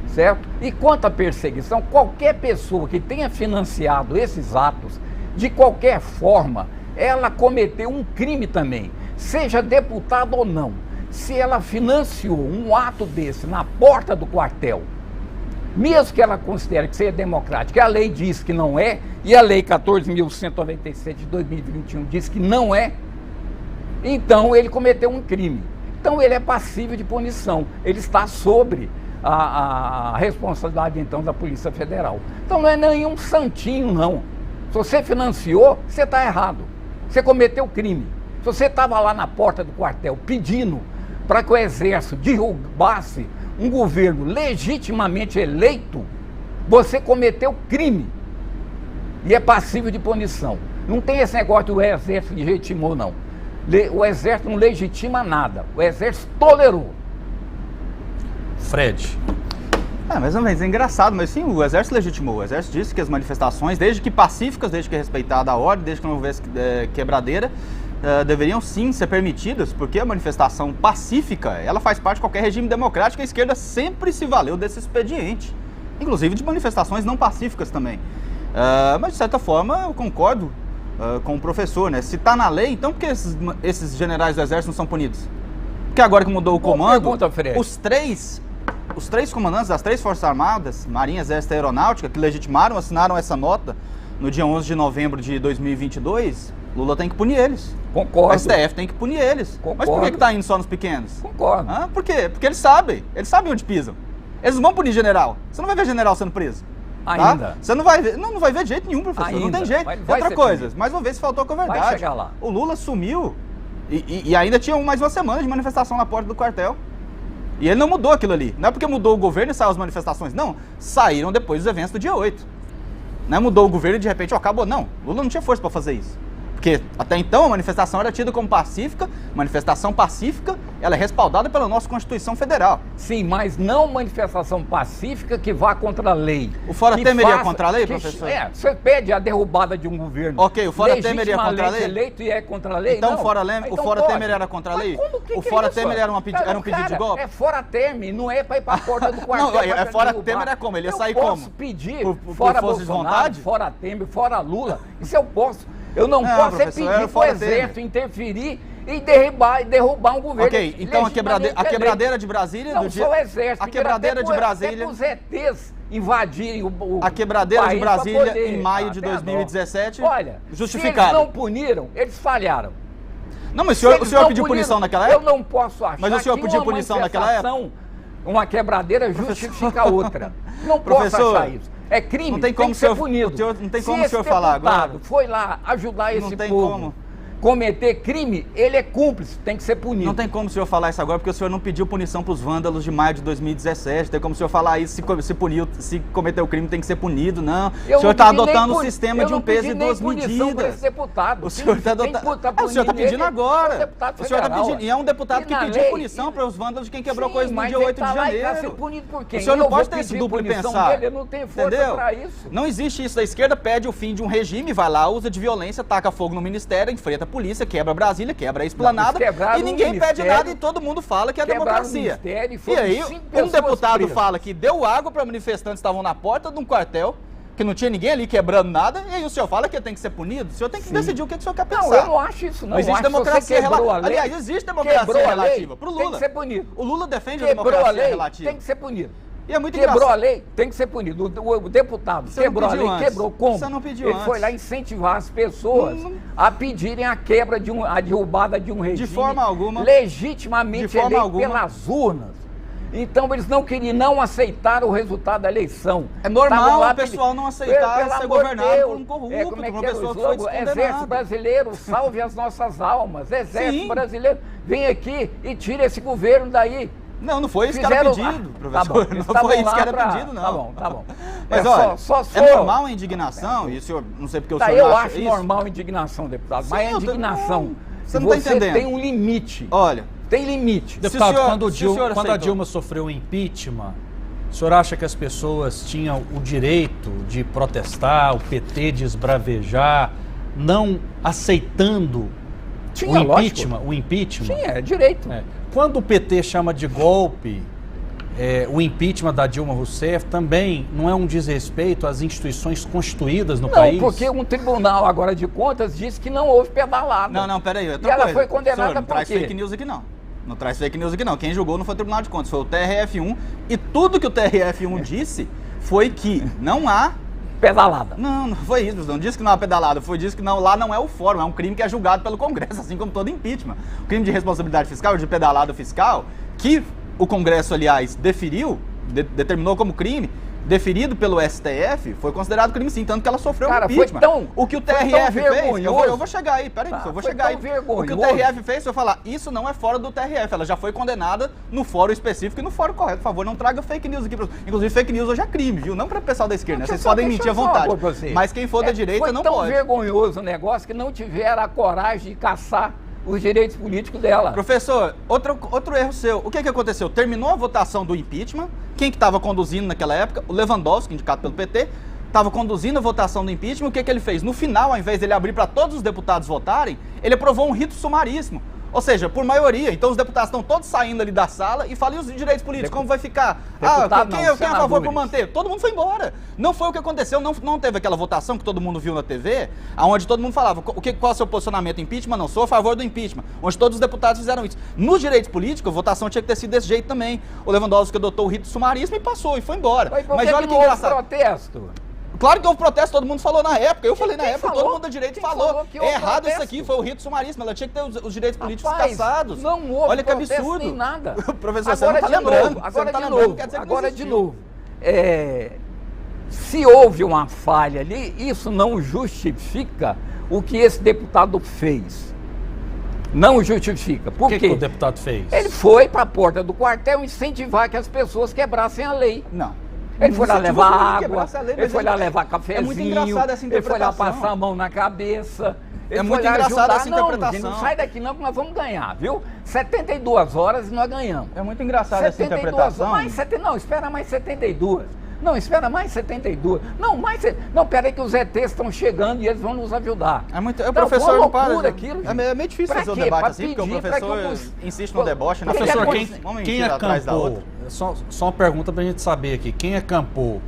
Certo? E quanto à perseguição, qualquer pessoa que tenha financiado esses atos, de qualquer forma, ela cometeu um crime também. seja deputado ou não, se ela financiou um ato desse na porta do quartel, mesmo que ela considere que seja democrático, a lei diz que não é, e a lei 14.197 de 2021 diz que não é, então ele cometeu um crime. Então ele é passível de punição, ele está sobre a responsabilidade então da Polícia Federal. Então não é nenhum santinho não. Se você financiou, você está errado, você cometeu crime. Se você estava lá na porta do quartel pedindo para que o Exército derrubasse um governo legitimamente eleito, você cometeu crime e é passível de punição. Não tem esse negócio do Exército legitimou, não. O Exército não legitima nada, o Exército tolerou. Fred. Mais ou menos, é engraçado, mas sim, o Exército legitimou. O Exército disse que as manifestações, desde que pacíficas, desde que respeitada a ordem, desde que não houvesse quebradeira, deveriam sim ser permitidas, porque a manifestação pacífica, ela faz parte de qualquer regime democrático, e a esquerda sempre se valeu desse expediente, inclusive de manifestações não pacíficas também. Mas de certa forma eu concordo com o professor, né? Se está na lei, então por que esses generais do Exército não são punidos? Porque agora que mudou o comando, os três comandantes das 3 Forças Armadas, Marinha, Exército e Aeronáutica, que legitimaram, assinaram essa nota no dia 11 de novembro de 2022, Lula tem que punir eles. Concordo. O STF tem que punir eles. Concordo. Mas por que está indo só nos pequenos? Concordo. Por quê? Porque eles sabem onde pisam. Eles não vão punir general. Você não vai ver general sendo preso. Ainda. Tá? Você não vai ver, não vai ver de jeito nenhum, professor. Ainda. Não tem jeito. Vai Outra coisa, punido. mais uma vez faltou com a verdade. Vai chegar lá. O Lula sumiu e ainda tinha mais uma semana de manifestação na porta do quartel. E ele não mudou aquilo ali. Não é porque mudou o governo e saiu as manifestações. Não, saíram depois dos eventos do dia 8. Não é mudou o governo e de repente acabou. Não, Lula não tinha força para fazer isso. Porque até então a manifestação era tida como pacífica, manifestação pacífica, ela é respaldada pela nossa Constituição Federal. Sim, mas não manifestação pacífica que vá contra a lei. O Fora Temer ia contra a lei, professor? Você pede a derrubada de um governo. Ok, o Fora Temer ia contra a lei? Eleito e é contra a lei? Então, não. O Fora Temer era contra a lei? O Fora é isso? Temer era um pedido de golpe? É Fora Temer, não é para ir para a porta do quartel. Não, Fora Temer é como? Ele ia sair como? Eu posso pedir por fora força de Bolsonaro, vontade? fora Temer, fora Lula. Isso eu posso. Eu não posso pedir para o Exército interferir e derrubar um governo. Ok, então a quebradeira de Brasília... Não só o Exército. A quebradeira de Brasília... Os ETs invadirem o A quebradeira de Brasília poder, em maio de 2017, olha, justificada. Se eles não puniram, eles falharam. Não, mas o senhor pediu punição naquela época? Eu não posso achar mas o senhor pediu punição naquela época? Uma quebradeira justifica a outra. Não posso achar isso. É crime, não tem como que ser punido. Não tem como o senhor falar agora. Foi lá ajudar esse povo. Como. Cometer crime, ele é cúmplice, tem que ser punido. Não tem como o senhor falar isso agora, porque o senhor não pediu punição para os vândalos de maio de 2017. Tem como o senhor falar isso, se cometeu crime tem que ser punido, não. O senhor está adotando o sistema de um peso e duas medidas. Deputado. O senhor está adotando. O senhor está pedindo agora. O senhor está pedindo. E é um deputado que pediu punição para os vândalos de quem quebrou coisas no dia 8 de janeiro. Punido por quem? O senhor não pode ter esse duplo pensar. Ele não tem força para isso. Não existe isso. A esquerda pede o fim de um regime, vai lá, usa de violência, taca fogo no ministério, enfrenta a polícia, quebra Brasília, quebra a esplanada e ninguém pede nada e todo mundo fala que é democracia. E aí um deputado fala que deu água para manifestantes que estavam na porta de um quartel, que não tinha ninguém ali quebrando nada, e aí o senhor fala que tem que ser punido? O senhor tem que decidir o que o senhor quer pensar. Não, eu não acho isso não. Não existe democracia relativa. Aliás, existe democracia relativa pro Lula. Tem que ser punido. O Lula defende a democracia relativa. Tem que ser punido. E é muito quebrou a lei, tem que ser punido. O deputado quebrou a lei, quebrou como? Você não pediu Ele foi lá incentivar as pessoas a pedirem a quebra a derrubada de um regime. De forma alguma. Legitimamente eleito pelas urnas. Então eles não queriam, não aceitaram o resultado da eleição. É normal o pessoal não aceitar ser governado por um corrupto, como é por uma que pessoa que foi descondenada. Exército brasileiro, salve as nossas almas. Exército brasileiro, vem aqui e tira esse governo daí. Não foi isso que era pedido, professor. Tá bom, não foi isso que era pedido, não. Tá bom. Mas olha, é normal a indignação, e o senhor, não sei porque o senhor eu acha acho isso. normal a indignação, deputado, mas a indignação, você não está entendendo. Tem um limite. Olha, tem limite. Deputado, quando a Dilma sofreu o impeachment, o senhor acha que as pessoas tinham o direito de protestar, o PT de esbravejar, não aceitando o impeachment? Sim, é direito. Quando o PT chama de golpe o impeachment da Dilma Rousseff também não é um desrespeito às instituições constituídas no Não, país? porque um tribunal agora de contas disse que não houve pedalada. Não, peraí. E ela foi condenada Senhor, não por traz quê? fake news aqui não. Não traz fake news aqui não. Quem julgou não foi o Tribunal de Contas, foi o TRF1. E tudo que o TRF1 disse foi que não há... Pedalada. Não foi isso. Não disse que não há pedalada. Foi disse que não, lá não é o fórum. É um crime que é julgado pelo Congresso, assim como todo impeachment. O crime de responsabilidade fiscal, de pedalada fiscal, que o Congresso, aliás, deferiu, determinou como crime, deferido pelo STF, foi considerado crime sim, tanto que ela sofreu um impeachment. O que o TRF fez, eu vou chegar aí, peraí, eu vou chegar aí. O que o TRF fez foi falar, isso não é fora do TRF, ela já foi condenada no fórum específico e no fórum correto. Por favor, não traga fake news aqui. Inclusive, fake news hoje é crime, viu? Não para o pessoal da esquerda, né? Vocês podem mentir à vontade. Mas quem for da direita não pode. Foi tão vergonhoso o negócio que não tiveram a coragem de caçar os direitos políticos dela. Professor, outro erro seu. O que aconteceu? Terminou a votação do impeachment. Quem que estava conduzindo naquela época? O Lewandowski, indicado pelo PT, estava conduzindo a votação do impeachment. O que ele fez? No final, ao invés dele abrir para todos os deputados votarem, ele aprovou um rito sumaríssimo. Ou seja, por maioria. Então os deputados estão todos saindo ali da sala e falam, e os direitos políticos, como vai ficar? Quem é a favor por manter? Todo mundo foi embora. Não foi o que aconteceu, não teve aquela votação que todo mundo viu na TV, onde todo mundo falava, qual é o seu posicionamento? Impeachment? Não, sou a favor do impeachment. Onde todos os deputados fizeram isso. Nos direitos políticos, a votação tinha que ter sido desse jeito também. O Lewandowski adotou o rito sumaríssimo e passou, e foi embora. Mas olha que engraçado. Protesto? Claro que houve protesto, todo mundo falou na época. Eu falei na época, todo mundo da direita falou. É errado isso aqui, foi o rito sumaríssimo. Ela tinha que ter os direitos políticos cassados. Não houve. Olha que absurdo. Nem nada. Professor, você não está lembrando. Agora de novo. Se houve uma falha ali, isso não justifica o que esse deputado fez. Não justifica. Por quê? O que o deputado fez? Ele foi para a porta do quartel incentivar que as pessoas quebrassem a lei. Não. Ele foi lá levar água, ele foi lá levar cafezinho, é muito engraçado essa ele foi lá interpretação. passar a mão na cabeça. É muito engraçado essa interpretação. Não sai daqui não, que nós vamos ganhar, viu? 72 horas e nós ganhamos. É muito engraçado essa interpretação. Não, espera mais 72. Não, espera mais 72. Não, peraí que os ETs estão chegando e eles vão nos ajudar. É muito... O professor não para. Aquilo, é meio difícil fazer o debate assim, porque o professor insiste no deboche. Professor, quem acampou? Só uma pergunta pra gente saber aqui. Quem acampou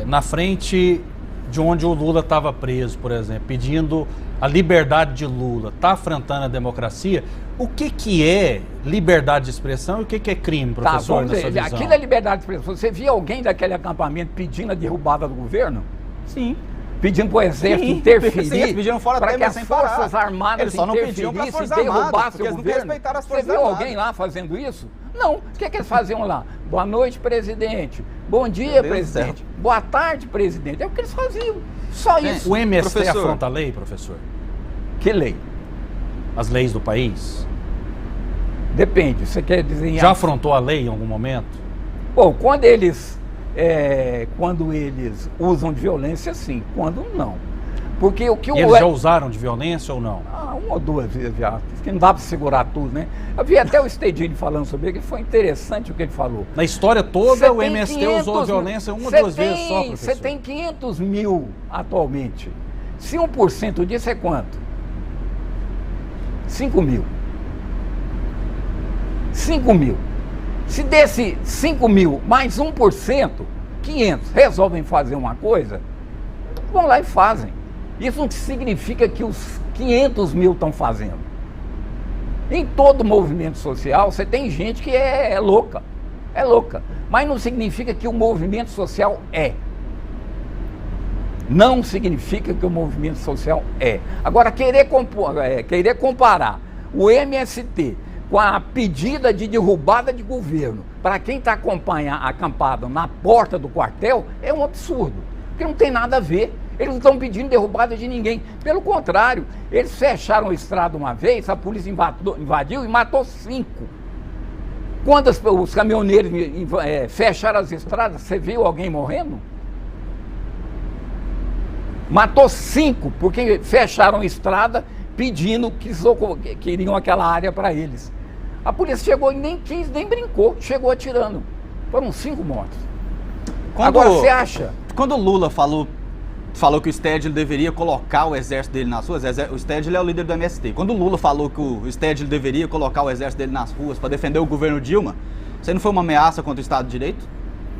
na frente de onde o Lula estava preso, por exemplo, pedindo a liberdade de Lula, está afrontando a democracia? O que é liberdade de expressão e o que é crime, professor, na sua visão? Aquilo é liberdade de expressão. Você viu alguém daquele acampamento pedindo a derrubada do governo? Sim. Pedindo para o exército interferir, pediram fora para que as Forças Armadas interferissem e derrubassem o governo. Você viu alguém lá fazendo isso? Não. O que eles faziam lá? Boa noite, presidente. Bom dia, presidente. Boa tarde, presidente. É o que eles faziam. Só isso. O MST afronta a lei, professor? Que lei? As leis do país? Depende. Você quer dizer... Já afrontou a lei em algum momento? Bom, quando eles usam de violência, sim. Quando não. Porque o que eles já usaram de violência ou não? Uma ou duas vezes já. Que não dá para segurar tudo, né? Eu vi até o Stedini falando sobre ele, que foi interessante o que ele falou. Na história toda, o MST usou violência uma ou duas vezes só, professor? Você tem 500 mil atualmente. Se 1% disso é quanto? 5 mil. 5 mil. Se desse 5 mil mais 1%, 500, resolvem fazer uma coisa, vão lá e fazem. Isso não significa que os 500 mil estão fazendo. Em todo movimento social, você tem gente que é louca. É louca. Mas não significa que o movimento social é. Não significa que o movimento social é. Agora, querer comparar o MST com a pedida de derrubada de governo para quem está acampado na porta do quartel é um absurdo. Porque não tem nada a ver. Eles não estão pedindo derrubada de ninguém. Pelo contrário, eles fecharam a estrada uma vez, a polícia invadiu e matou 5. Quando os caminhoneiros fecharam as estradas, você viu alguém morrendo? Matou 5, porque fecharam a estrada pedindo que queriam aquela área para eles. A polícia chegou e nem brincou, chegou atirando. Foram 5 mortos. Agora, você acha? Quando o Lula falou que o Stedley deveria colocar o exército dele nas ruas, o Stedley é o líder do MST. Quando o Lula falou que o Stedley deveria colocar o exército dele nas ruas para defender o governo Dilma, Você não foi uma ameaça contra o Estado de Direito?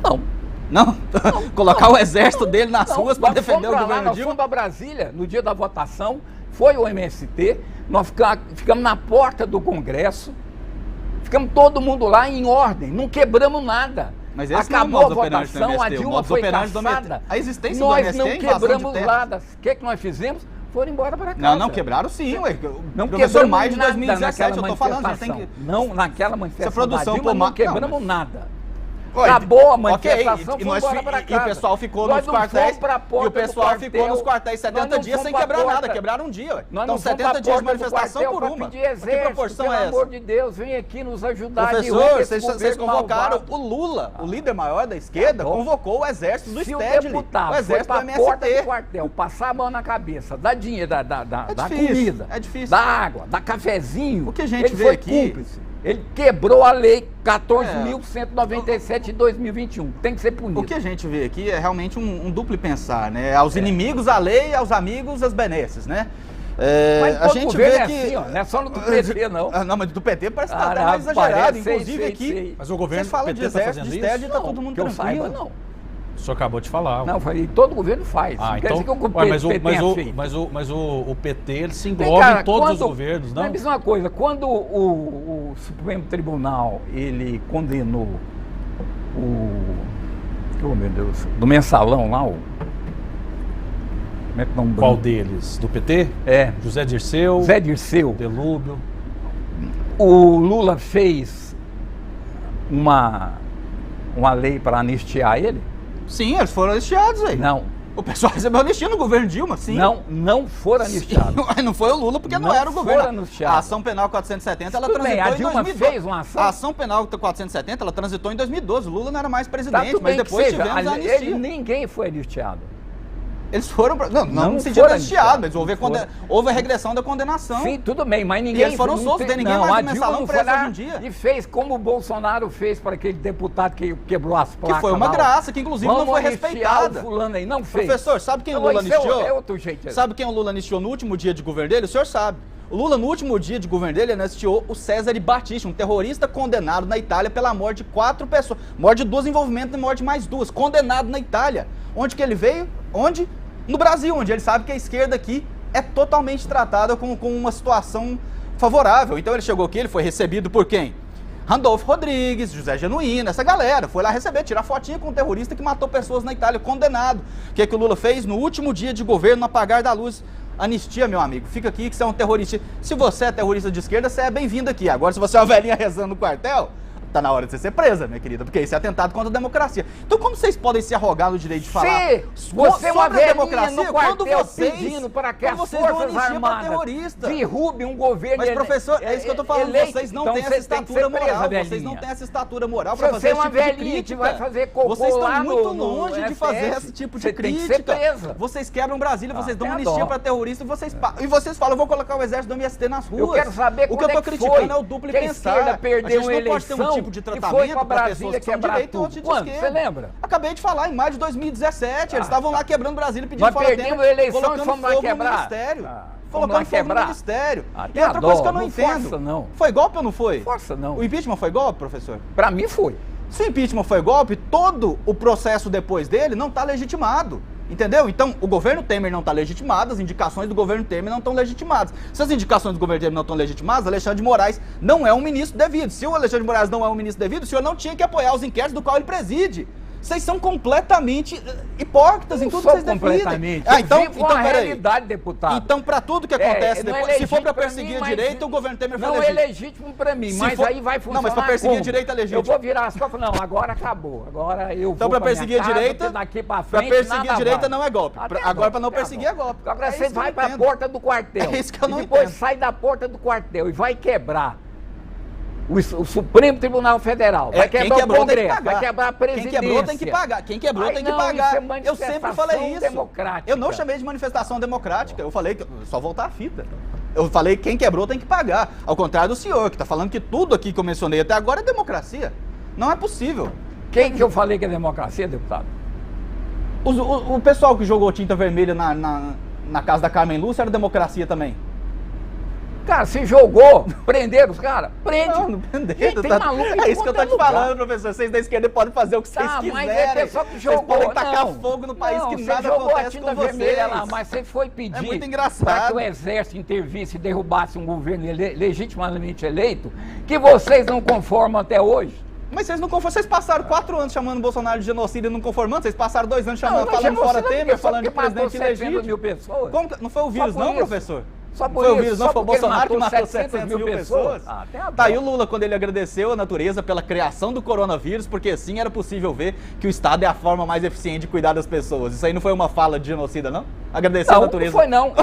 Não. Não? Colocar o exército dele nas ruas para defender o governo Nós Dilma? fomos para Brasília, no dia da votação, foi o MST, nós ficamos na porta do Congresso, ficamos todo mundo lá em ordem, não quebramos nada. Mas esse acabou não é a o modus operandi do votação, MST, a o Dilma modus foi operandi do caçada, a existência do nós MST não é invasão de quebramos terras. nada. O que nós fizemos? Foram embora para casa. Não quebraram sim, ué. Não Professor, quebramos mais de nada 2017, eu tô falando, a gente manifestação. tem que... Não, naquela manifestação produção da Dilma, por não ma- quebramos não, mas- nada. Ué, Acabou a ok, manifestação, e foi nós embora fi- para e casa. o pessoal ficou Nós nos não quartéis, fomos pra porta e o pessoal do ficou nos quartel. quartéis Nós 70 não dias fomos sem pra quebrar porta. nada, quebraram um dia, ué. Nós Então não fomos 70 pra dias de porta do manifestação quartel por pra uma. pedir Que exército, proporção pelo é amor essa? de Deus, vem aqui nos ajudar. Professor, vocês governo convocaram malvado. o Lula, o líder maior da esquerda, Tá bom. convocou o exército do Se o Stedley, deputado o foi exército pra do porta do MST. quartel, passar a mão na cabeça, dar dinheiro, da difícil, comida, é difícil. da água, da cafezinho, O que a gente ele vê foi aqui- cúmplice. Ele quebrou a lei 14.197 de 2021. Tem que ser punido. O que a gente vê aqui é realmente um duplo pensar, né? Aos inimigos a lei, aos amigos as benesses, né? Mas a todo gente governo vê é que... assim, ó, não é só no do PT, não. Não, mas do PT parece que tá até Ah, mais exagerado. parece, Inclusive sei, aqui, sei. Mas o governo vocês falam do de PT tá exército, fazendo de STED, isso? tá todo mundo que eu tranquilo. saiba, não. O senhor acabou de falar. Não, falei, todo governo faz. Ah, Não quer então, dizer que o ué, mas, PT tenha feito. o PT ele se Vem engloba cá, em todos os quando- governos, não? Mas me diz uma coisa, quando o Supremo Tribunal ele condenou oh meu Deus, do mensalão lá, como é que não Qual deles? Do PT? É. José Dirceu? Zé Dirceu. Delúbio. O Lula fez uma lei para anistiar ele? Sim, eles foram anistiados aí. Não. O pessoal recebeu anistia no governo Dilma, sim. Não foram anistiados. Não foi o Lula, porque não Não era o governo. foram anunciados. A ação penal 470, ela Tudo bem, transitou a Dilma em 2012. fez uma ação? A ação penal 470, ela transitou em 2012. O Lula não era mais Tá presidente, tudo mas bem depois que seja, tivemos a ele- anistia. ninguém foi anistiado. Eles foram... Não Não no sentido foram anistiado, mas anistiados. houve a regressão da condenação. Sim, tudo bem, mas ninguém... E eles foram não soltos, tem- tem ninguém não, mais a no Dilma mensalão não preso foi lá hoje em dia. E fez como o Bolsonaro fez para aquele deputado que quebrou as placas. Que foi uma lá, ó. graça, que inclusive não Vamos foi anistiar respeitada. o fulano aí, não fez. Professor, sabe quem o Não, Lula isso é anistiou? é outro jeito. Sabe quem o Lula anistiou no último dia de governo dele? O senhor sabe. O Lula, no último dia de governo dele, anistiou o Cesare Battisti, um terrorista condenado na Itália pela morte de 4 pessoas. Morte de 2 envolvimentos e morte de mais 2. Condenado na Itália. Onde que ele veio? Onde? No Brasil, onde ele sabe que a esquerda aqui é totalmente tratada com uma situação favorável. Então ele chegou aqui, ele foi recebido por quem? Randolfo Rodrigues, José Genuíno, essa galera. Foi lá receber, tirar fotinha com um terrorista que matou pessoas na Itália, condenado. O que o Lula fez no último dia de governo, no apagar da luz? Anistia, meu amigo. Fica aqui que você é um terrorista. Se você é terrorista de esquerda, você é bem-vindo aqui. Agora, se você é uma velhinha rezando no quartel, tá na hora de você ser presa, minha querida, porque isso é atentado contra a democracia. Então, como vocês podem se arrogar no direito de falar Se você é uma sobre a velhinha democracia no quando quartel vocês, pedindo para que quando as vocês dão Forças anistia para Armadas terrorista? derrubem um governo... Mas, professor, é isso que eu tô falando, eleito. vocês não Então têm você essa tem que estatura ser presa, moral, velhinha. vocês não têm essa estatura moral Se para você fazer é esse uma tipo de velhinha que crítica. vai fazer cocô Vocês estão lá muito no longe de STF, fazer esse tipo de você tem que crítica. ser presa. Vocês quebram Brasília, vocês dão tem anistia dó. para terrorista e vocês falam, vou colocar o exército do MST nas ruas. Eu quero saber o que quando eu tô é que criticando foi é o duplo que a pensar. esquerda perdeu a uma gente não pode ter um eleição tipo de e foi tratamento pra para pessoas Brasília que são de quebrar direita e tudo. outros de Quando? esquerda. Você lembra? Acabei de falar, em maio de 2017, eles estavam lá quebrando Brasília, pedindo Nós fora perdemos Temer, a eleição e colocando fomos lá fogo no quebrar. ministério. Fomos lá Colocando fogo no quebrar. ministério. Até E outra a coisa dó, que eu não não entendo. força, não. Foi golpe ou não foi? Força, não. O impeachment foi golpe, professor? Pra mim foi. Se o impeachment foi golpe, todo o processo depois dele não está legitimado. Entendeu? Então, o governo Temer não está legitimado, as indicações do governo Temer não estão legitimadas. Se as indicações do governo Temer não estão legitimadas, Alexandre de Moraes não é um ministro devido. Se o Alexandre de Moraes não é um ministro devido, o senhor não tinha que apoiar os inquéritos do qual ele preside. Vocês são completamente hipócritas em tudo que vocês completamente. defendem. Eu vivo Então uma peraí. realidade, deputado. Então, para tudo que acontece não é depois, se for para legítimo pra perseguir mim, a mas direita, o governo Temer foi não legítimo. é legítimo pra mim, Se mas for- aí vai funcionar. Não, mas pra perseguir como? a direita é legítimo. Eu vou virar as costas, não, agora acabou. Agora eu Então, vou para perseguir a direita, daqui pra para frente, perseguir nada a direita vai. não é golpe. Até Agora, para não até perseguir, é golpe. Agora É você isso que eu vai não pra entendo. porta do quartel. É isso que eu não e depois entendo. sai da porta do quartel e vai quebrar o Supremo Tribunal Federal. Vai quem quebrar o quebrou tem que Congresso, pagar. vai quebrar a presidência. Quem quebrou tem que pagar. Quem quebrou Ai, tem que não, pagar. isso é Eu sempre manifestação falei isso. democrática. Eu não chamei de manifestação democrática. Eu falei que só voltar a fita. Eu falei que quem quebrou tem que pagar. Ao contrário do senhor, que está falando que tudo aqui que eu mencionei até agora é democracia. Não é possível. Quem que eu falei que é democracia, deputado? O pessoal que jogou tinta vermelha na casa da Carmen Lúcia era democracia também. Cara, se jogou, prenderam os caras, prende. Não prenderam. Tem maluco em É isso que eu tô te todo lugar. falando, professor. Vocês da esquerda podem fazer o que vocês quiserem. Mas é pessoal que jogou. Vocês podem tacar não, fogo no país não, que você nada jogou acontece a tinta com vermelha vocês. lá, mas você foi pedir É muito para engraçado. que o exército intervisse e derrubasse um governo legitimamente eleito, que vocês não conformam até hoje. Mas vocês não conformam. Vocês passaram 4 anos chamando o Bolsonaro de genocida e não conformando. Vocês passaram 2 anos chamando, falando fora Temer, falando de presidente ilegítimo. 700 mil pessoas. Como que, não foi o vírus não, professor? Só por Foi o isso, vírus, só não foi o porque ele Bolsonaro que matou 700 mil pessoas? Ah, tem a Tá aí dó. o Lula, quando ele agradeceu a natureza pela criação do coronavírus, porque assim era possível ver que o Estado é a forma mais eficiente de cuidar das pessoas. Isso aí não foi uma fala de genocida, não? Agradecer a Não, natureza. não foi não.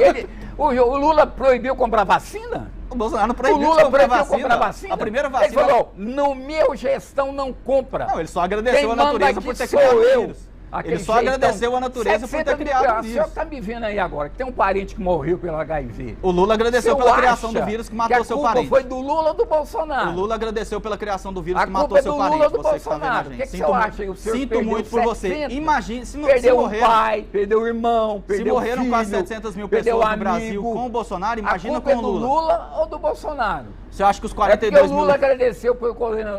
O Lula proibiu comprar vacina? O Bolsonaro não O proibiu Lula de comprar proibiu vacina. comprar vacina? A primeira vacina... Ele falou, no meu gestão não compra. Não, ele só agradeceu Quem a natureza manda por aqui ter sou criado o eu. vírus. Aquele Ele só jeitão. agradeceu a natureza por ter 700 mil criado o reais. O senhor vírus. tá me vendo aí agora, que tem um parente que morreu pelo HIV. O Lula agradeceu O senhor pela criação acha do vírus que matou seu a culpa parente. foi do Lula ou do Bolsonaro? O Lula agradeceu pela criação do vírus A que culpa matou é seu do parente. Lula ou do Você que tá vendo a Bolsonaro? gente. O que você acha? O senhor Sinto perdeu muito por você. 700, Imagine, se perdeu morreram, o pai, perdeu o irmão, se perdeu o filho, morreram quase 700 mil perdeu pessoas o no Brasil amigo. com o Bolsonaro, imagina a com culpa o é do Lula. Lula ou do Bolsonaro? Você acha que os É porque 42 o mil... Lula agradeceu pelo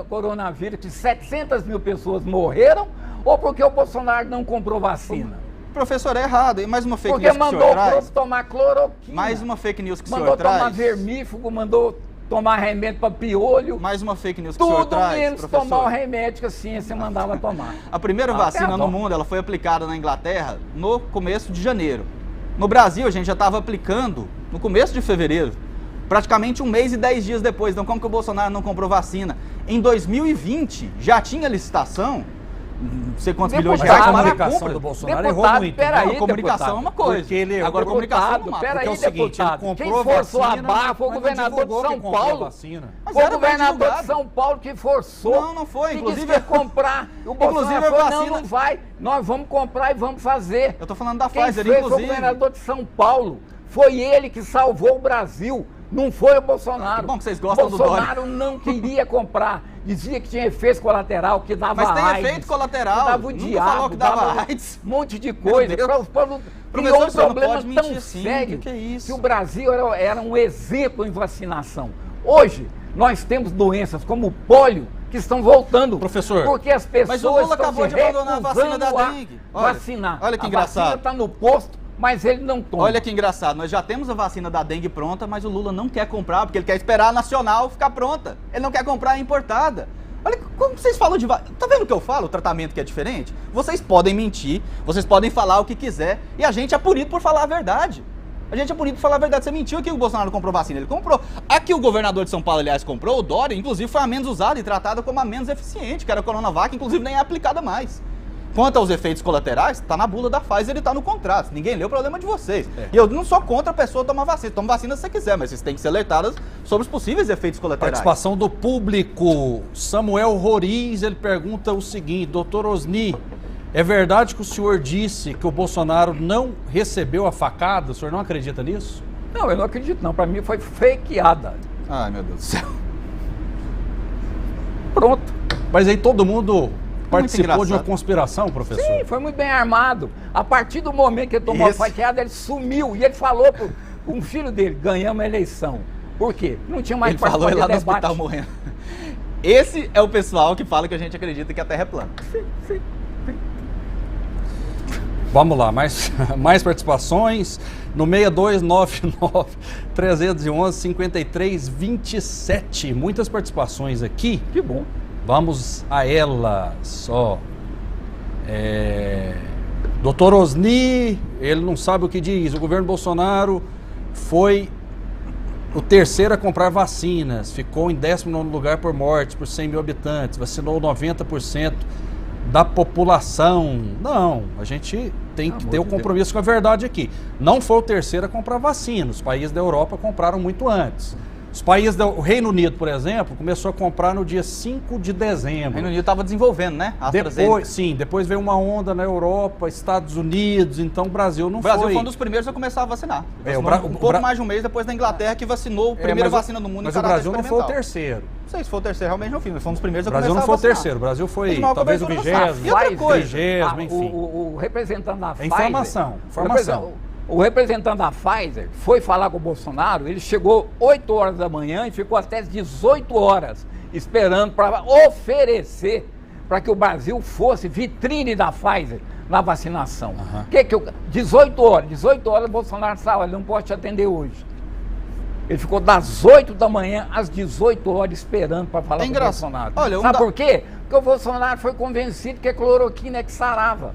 coronavírus que 700 mil pessoas morreram ou porque o Bolsonaro não comprou vacina? Professor, é errado. E mais uma fake Porque news que o mandou senhor o traz. povo tomar cloroquina. Mais uma fake news que o Mandou senhor tomar traz. vermífugo, mandou tomar remédio para piolho. Mais uma fake news que o senhor Tudo traz, menos professor. tomar o remédio que a ciência mandava tomar. A primeira Ah, vacina tem a no dó. mundo, ela foi aplicada na Inglaterra no começo de janeiro. No Brasil, a gente já estava aplicando no começo de fevereiro, praticamente 1 mês e 10 dias depois. Então, como que o Bolsonaro não comprou vacina? Em 2020, já tinha licitação, não sei quantos milhões de Mas reais a para a comunicação compra. do Bolsonaro Deputado, errou muito. peraí, né? A comunicação deputado. é uma coisa. Porque ele errou. Agora, a comunicação não mata. Peraí, Porque é o seguinte, deputado, ele quem comprou forçou a vacina, barra foi o mas não governador de divulgou São que comprou Paulo. vacina. Mas Foi o era bem governador de divulgado. São Paulo que forçou. Não foi. Que Inclusive- disse que ia comprar. O Bolsonaro Inclusive, a falou, vacina- não vai. Nós vamos comprar e vamos fazer. Eu tô falando da Quem Pfizer, fez foi o inclusive. governador de São Paulo. Foi ele que salvou o Brasil. Não foi o Bolsonaro. Que bom que vocês gostam do Bolsonaro não queria comprar. Dizia que tinha efeito colateral, que dava Mas tem AIDS, efeito colateral. que dava o Nunca diabo, falou que dava AIDS. um monte de coisa. Meu Deus. Criou Professor, um o senhor não problema pode mentir tão assim. sério Que é isso? o Brasil era um exemplo em vacinação. Hoje, nós temos doenças como o pólio que estão voltando. Professor, porque as pessoas mas o Lula estão acabou se de abandonar a vacina da recusando a dengue. Olha, vacinar. olha que A engraçado. vacina está no posto, mas ele não toma. Olha que engraçado, nós já temos a vacina da dengue pronta, mas o Lula não quer comprar, porque ele quer esperar a nacional ficar pronta. Ele não quer comprar a importada. Olha como vocês falam de vacina. Tá vendo o que eu falo? O tratamento que é diferente? Vocês podem mentir, vocês podem falar o que quiser, e a gente é punido por falar a verdade. A gente é punido por falar a verdade. Você mentiu que o Bolsonaro comprou vacina. Ele comprou. A que o governador de São Paulo, aliás, comprou, o Dória, inclusive foi a menos usada e tratada como a menos eficiente, que era a Coronavac, inclusive nem é aplicada mais. Quanto aos efeitos colaterais, tá na bula da Pfizer e tá no contrato. Se ninguém leu, o problema é de vocês. E eu não sou contra a pessoa tomar vacina. Toma vacina se você quiser, mas vocês têm que ser alertadas sobre os possíveis efeitos colaterais. Participação do público. Samuel Roriz, ele pergunta o seguinte: doutor Osni, é verdade que o senhor disse que o Bolsonaro não recebeu a facada? O senhor não acredita nisso? Não, eu não acredito não. Para mim foi fakeada. Ai, meu Deus do céu. Pronto. Mas aí todo mundo participou de uma engraçado. conspiração, professor? Sim, foi muito bem armado. A partir do momento que ele tomou Esse- a faqueada, ele sumiu. E ele falou para um filho dele, ganhamos a eleição. Por quê? Não tinha mais Ele falou participado lá de no debate. hospital morrendo. Esse é o pessoal que fala que a gente acredita que a Terra é plana. Vamos lá, mais participações no 6299-311-5327. Muitas participações aqui. Que bom. Vamos a elas. Ó. Doutor Osni, ele não sabe o que diz. O governo Bolsonaro foi o terceiro a comprar vacinas. Ficou em 19º lugar por mortes, por 100 mil habitantes. Vacinou 90% da população. Não, a gente tem que ter o compromisso com a verdade aqui. Não foi o terceiro a comprar vacina. Os países da Europa compraram muito antes. Os países o Reino Unido, por exemplo, começou a comprar no dia 5 de O dezembro. Reino Unido estava desenvolvendo, né? A AstraZeneca. Depois veio uma onda na Europa, Estados Unidos, então o Brasil não O Brasil foi. foi um dos primeiros a começar a vacinar. É, Vacinou um pouco mais de um mês depois da Inglaterra, que vacinou a primeira vacina do mundo Mas em o caráter Brasil não foi o experimental. terceiro. Não sei se foi o terceiro, realmente não fiz, mas foi um dos primeiros O a Brasil começar não foi a o vacinar. terceiro. O Brasil foi Fez maior talvez o cobertura no 20º, E outra coisa? 30º, enfim. O representante da Pfizer... Informação. O representante da Pfizer foi falar com o Bolsonaro, ele chegou 8 horas da manhã e ficou até 18 horas esperando para oferecer para que o Brasil fosse vitrine da Pfizer na vacinação. 18 horas o Bolsonaro estava, ele não pode te atender hoje. Ele ficou das 8 da manhã às 18 horas esperando para falar com o Bolsonaro. Olha, sabe por quê? Porque o Bolsonaro foi convencido que a cloroquina é que sarava.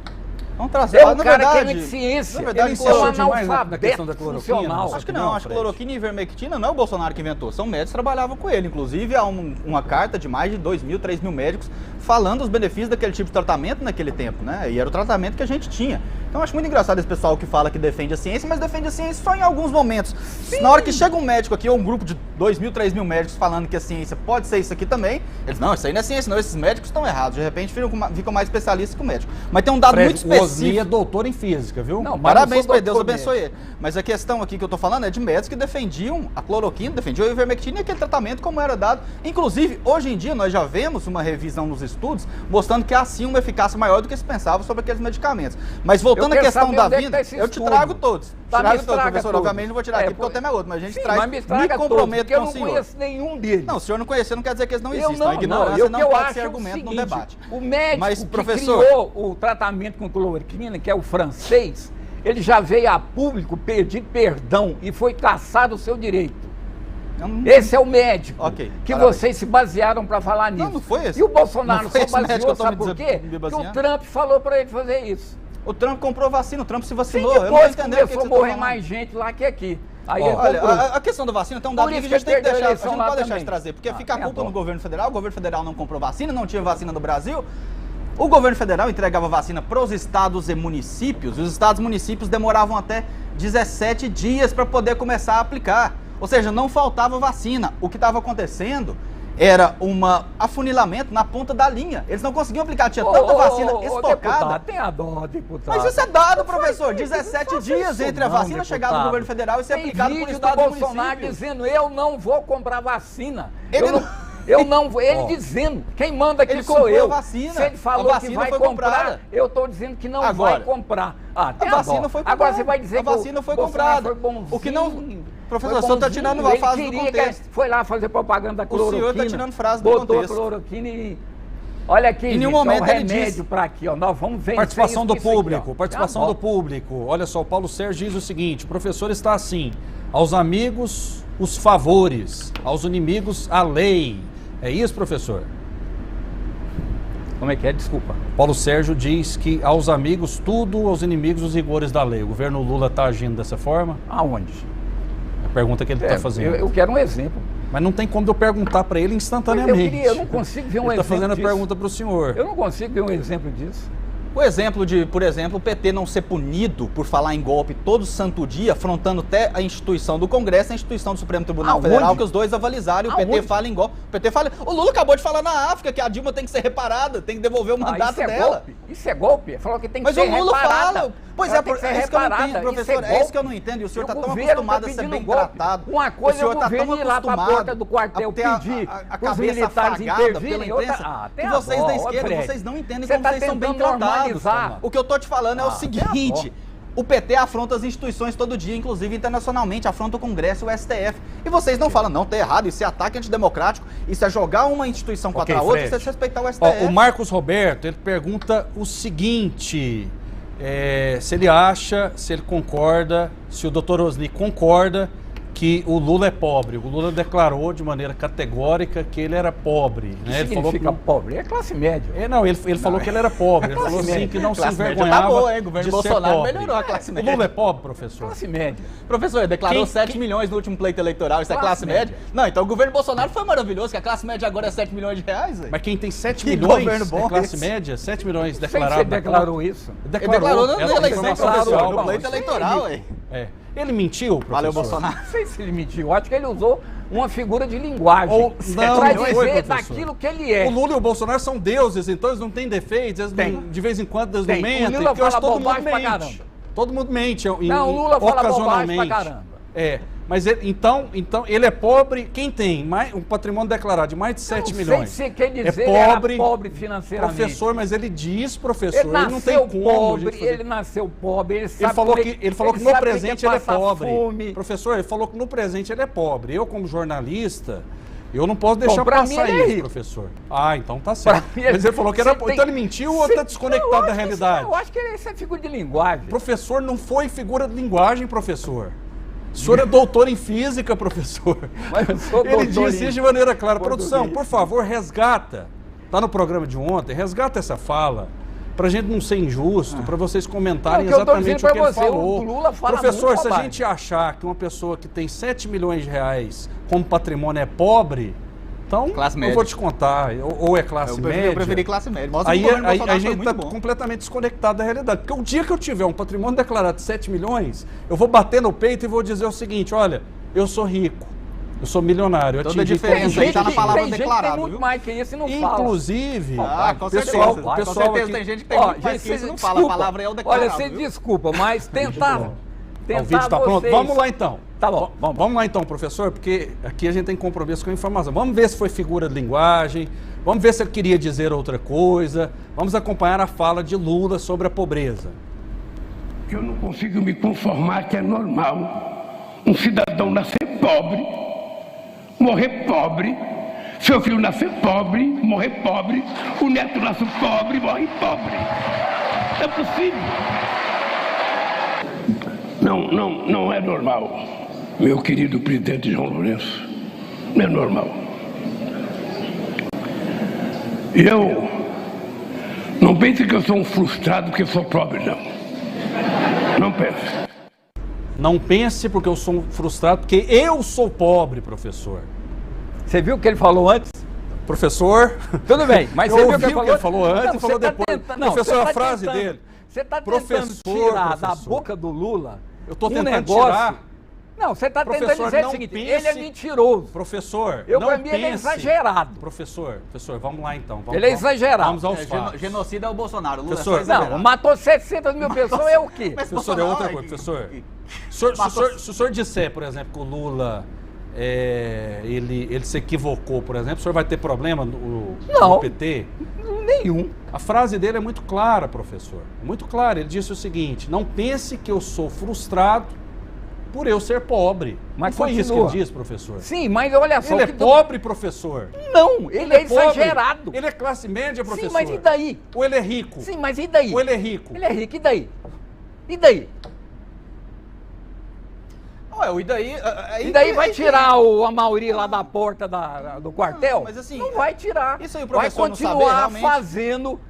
Vamos trazer. É um cara que é de ciência. Na verdade, ele é um analfabeto funcional. Acho que não. Acho que cloroquina e ivermectina não é o Bolsonaro que inventou. São médicos que trabalhavam com ele. Inclusive, há uma carta de mais de 2.000, 3.000 médicos falando os benefícios daquele tipo de tratamento naquele tempo, né? E era o tratamento que a gente tinha. Então, eu acho muito engraçado esse pessoal que fala que defende a ciência, mas defende a ciência só em alguns momentos. Sim. Na hora que chega um médico aqui, ou um grupo de 2.000, 3.000 médicos falando que a ciência pode ser isso aqui também, eles, não, isso aí não é ciência, não, esses médicos estão errados. De repente, ficam mais especialistas que o médico. Mas tem um dado muito específico. O Osni é doutor em física, viu? Não, parabéns para Deus abençoe ele. Mas a questão aqui que eu tô falando é de médicos que defendiam a cloroquina, defendiam a ivermectina e aquele tratamento como era dado. Inclusive, hoje em dia, nós já vemos uma revisão nos estudos mostrando que há sim uma eficácia maior do que se pensava sobre aqueles medicamentos. Mas voltando à questão da vinda, eu te trago todos. Trago todos, professor. Obviamente não vou tirar aqui porque o tema é outro, mas a gente traz, me comprometo com o senhor. Eu não conheço nenhum deles. Não, se o senhor não conhecer, não quer dizer que eles não existem. A ignorância não pode ser argumento no debate. O médico que criou o tratamento com cloroquina, que é o francês, ele já veio a público pedir perdão e foi cassado o seu direito. Esse é o médico que vocês se basearam para falar nisso. Não foi esse. E o Bolsonaro só baseou, sabe por quê? Porque o Trump falou para ele fazer isso. O Trump comprou vacina, o Trump se vacinou. Sim, depois começou a morrer mais gente lá que aqui. Aí olha, a questão da vacina tem um dado que a gente tem que deixar, a gente não pode deixar de trazer, porque fica a culpa no governo federal, o governo federal não comprou vacina, não tinha vacina no Brasil. O governo federal entregava vacina para os estados e municípios, e os estados e municípios demoravam até 17 dias para poder começar a aplicar. Ou seja, não faltava vacina. O que estava acontecendo era um afunilamento na ponta da linha. Eles não conseguiam aplicar, tinha tanta vacina estocada. Deputado, tem a dó, deputado. Mas isso é dado, professor. 17 dias entre a vacina chegar no governo federal e ser aplicada por estado e município. Bolsonaro dizendo, eu não vou comprar vacina. Eu não vou, ele dizendo, quem manda aqui sou eu. Vacina. Se ele falou que vai comprar, eu estou dizendo que não vai comprar. A vacina foi comprada. Agora você vai dizer que a vacina foi comprada. O que não... Professor, o senhor está tirando uma frase do contexto. Foi lá fazer propaganda da cloroquina. O senhor está tirando frase do contexto. Botou a cloroquina e... Olha aqui, em nenhum momento ele remédio para aqui, ó. Nós vamos vencer participação do público, aqui, participação do público. Olha só, o Paulo Sérgio diz o seguinte: o professor está assim, aos amigos os favores, aos inimigos a lei. É isso, professor? Como é que é? Desculpa. Paulo Sérgio diz que aos amigos tudo, aos inimigos os rigores da lei. O governo Lula está agindo dessa forma? Aonde? A pergunta que ele está fazendo. Eu quero um exemplo. Mas não tem como eu perguntar para ele instantaneamente. Eu não consigo ver um exemplo disso. Ele está fazendo a pergunta para o senhor. Eu não consigo ver um exemplo disso. O exemplo de, por exemplo, o PT não ser punido por falar em golpe todo santo dia, afrontando até a instituição do Congresso e a instituição do Supremo Tribunal Federal, que os dois avalizaram e o PT fala em golpe. O PT fala... O Lula acabou de falar na África que a Dilma tem que ser reparada, tem que devolver o mandato dela. Golpe. Isso é golpe? Falou que tem que ser reparada. Mas o Lula fala... Pois é, é isso que eu não entendo, professor. É isso que eu não entendo. E o senhor está tão acostumado a ser bem tratado. Uma coisa é o governo ir lá para a porta do quartel pedir a cabeça afagada pela imprensa, que vocês da esquerda, vocês não entendem como vocês são bem tratados. O que eu tô te falando é o seguinte... O PT afronta as instituições todo dia, inclusive internacionalmente, afronta o Congresso e o STF. E vocês não falam, não, tá errado, isso é ataque antidemocrático, isso é jogar uma instituição contra a outra, isso é desrespeitar o STF. O Marcos Roberto, ele pergunta o seguinte, se ele acha, se ele concorda, se o doutor Osni concorda que o Lula é pobre. O Lula declarou de maneira categórica que ele era pobre. Né? Ele falou que pobre? É classe média. Ele falou que ele era pobre. Ele falou assim que não se envergonhava. Tá boa, hein? O governo Bolsonaro melhorou a classe média. O Lula é pobre, professor? Classe média. Professor, ele declarou 7 milhões no último pleito eleitoral. Isso é classe média? Não, então o governo Bolsonaro foi maravilhoso, que a classe média agora é 7 milhões de reais. Véio. Mas quem tem 7 milhões é classe média? 7 milhões declarado. Você declarou isso? Ele declarou na eleição, professor, no pleito eleitoral. Ele mentiu, professor? Valeu, Bolsonaro. Não sei se ele mentiu. Eu acho que ele usou uma figura de linguagem para dizer daquilo que ele é. O Lula e o Bolsonaro são deuses, então eles não têm defeitos, eles de vez em quando eles não mentem. O Lula fala bobagem pra caramba. Todo mundo mente. Não, o Lula fala bobagem pra caramba. Mas então ele é pobre. Quem tem um patrimônio declarado de mais de 7 milhões? Não sei se quer dizer pobre, pobre financeiramente. Professor, mas ele diz, professor, Ele não tem como. Pobre, ele nasceu pobre, ele sabe ele falou que no presente ele é pobre. Fome. Professor, ele falou que no presente ele é pobre. Eu, como jornalista, eu não posso deixar pra passar mim ele é isso, rico. professor. Ah, então tá certo. Mas ele falou que era pobre. Então ele mentiu ou está desconectado da realidade? Eu acho que isso é figura de linguagem. Professor, não foi figura de linguagem, professor. O senhor é doutor em física, professor. Mas eu sou Ele doutor disse em isso de maneira clara. português. Produção, por favor, resgata. Está no programa de ontem, resgata essa fala. Para a gente não ser injusto, para vocês comentarem Não, que eu tô exatamente dizendo o que pra ele você, falou. o Lula fala Professor, muito se a bobagem. gente achar que uma pessoa que tem 7 milhões de reais como patrimônio é pobre, então Classe eu média. vou te contar, ou é classe média. Eu preferi classe média. Mostra Aí que o governo a Bolsonaro foi gente muito está bom. completamente desconectado da realidade. Porque o dia que eu tiver um patrimônio declarado de 7 milhões, eu vou bater no peito e vou dizer o seguinte, olha, eu sou rico, eu sou milionário. Eu Toda a atingi diferença todos aí tá na palavra tem gente que declarado, tem muito viu? mais que isso e não fala. Inclusive, Com pessoal, certeza. Com pessoal certeza aqui, tem gente que tem muito mais que isso e não fala. A palavra é o declarado. Olha, você viu? desculpa, mas tentar o vídeo está pronto. vocês- Vamos lá então. Tá bom, Vamos lá então, professor, porque aqui a gente tem compromisso com a informação. Vamos ver se foi figura de linguagem, vamos ver se ele queria dizer outra coisa, vamos acompanhar a fala de Lula sobre a pobreza. Eu não consigo me conformar que é normal um cidadão nascer pobre, morrer pobre, seu filho nascer pobre, morrer pobre, o neto nasce pobre, morre pobre. É possível. Não é normal, meu querido presidente João Lourenço. Não é normal. Eu não pense que eu sou um frustrado porque eu sou pobre, não. Não pense. Não pense porque eu sou um frustrado, porque eu sou pobre, professor. Você viu o que ele falou antes? Professor, Tudo bem, mas eu você viu ouvi o que ele falou antes Não, e falou você tá depois. tentando- não, Professor, você a tá frase tentando- dele. Você está tentando Professor, tirar da professor. boca do Lula Eu tô um tentando negócio. tirar. Não, você está tentando Professor, dizer o não seguinte, pense- ele é mentiroso. Professor, Eu, não pra mim, ele é pense. exagerado. Professor, vamos lá então. Vamos, Ele é exagerado. Vamos aos fatos. Genocida é o Bolsonaro. Lula Professor, é só exagerado. Não, matou 700 mil pessoas, é o quê? Mas Professor, é outra coisa, professor. Se o senhor disser, por exemplo, que o Lula ele se equivocou, por exemplo, o senhor vai ter problema no Não. PT? Nenhum. A frase dele é muito clara, professor. Muito clara. Ele disse o seguinte: não pense que eu sou frustrado por eu ser pobre. Mas não foi isso que continua. ele disse, professor? Sim, mas olha só. Ele é que pobre, professor. Não, ele é pobre. exagerado. Ele é classe média, professor. Sim, mas e daí? Ou ele é rico? Sim, mas e daí? Ou ele é rico? Ele é rico, e daí? E daí? Ué, e daí? E daí vai tirar a Mauri lá da porta do quartel? Não, mas assim, não vai tirar. isso aí o vai professor não saber, continuar realmente. fazendo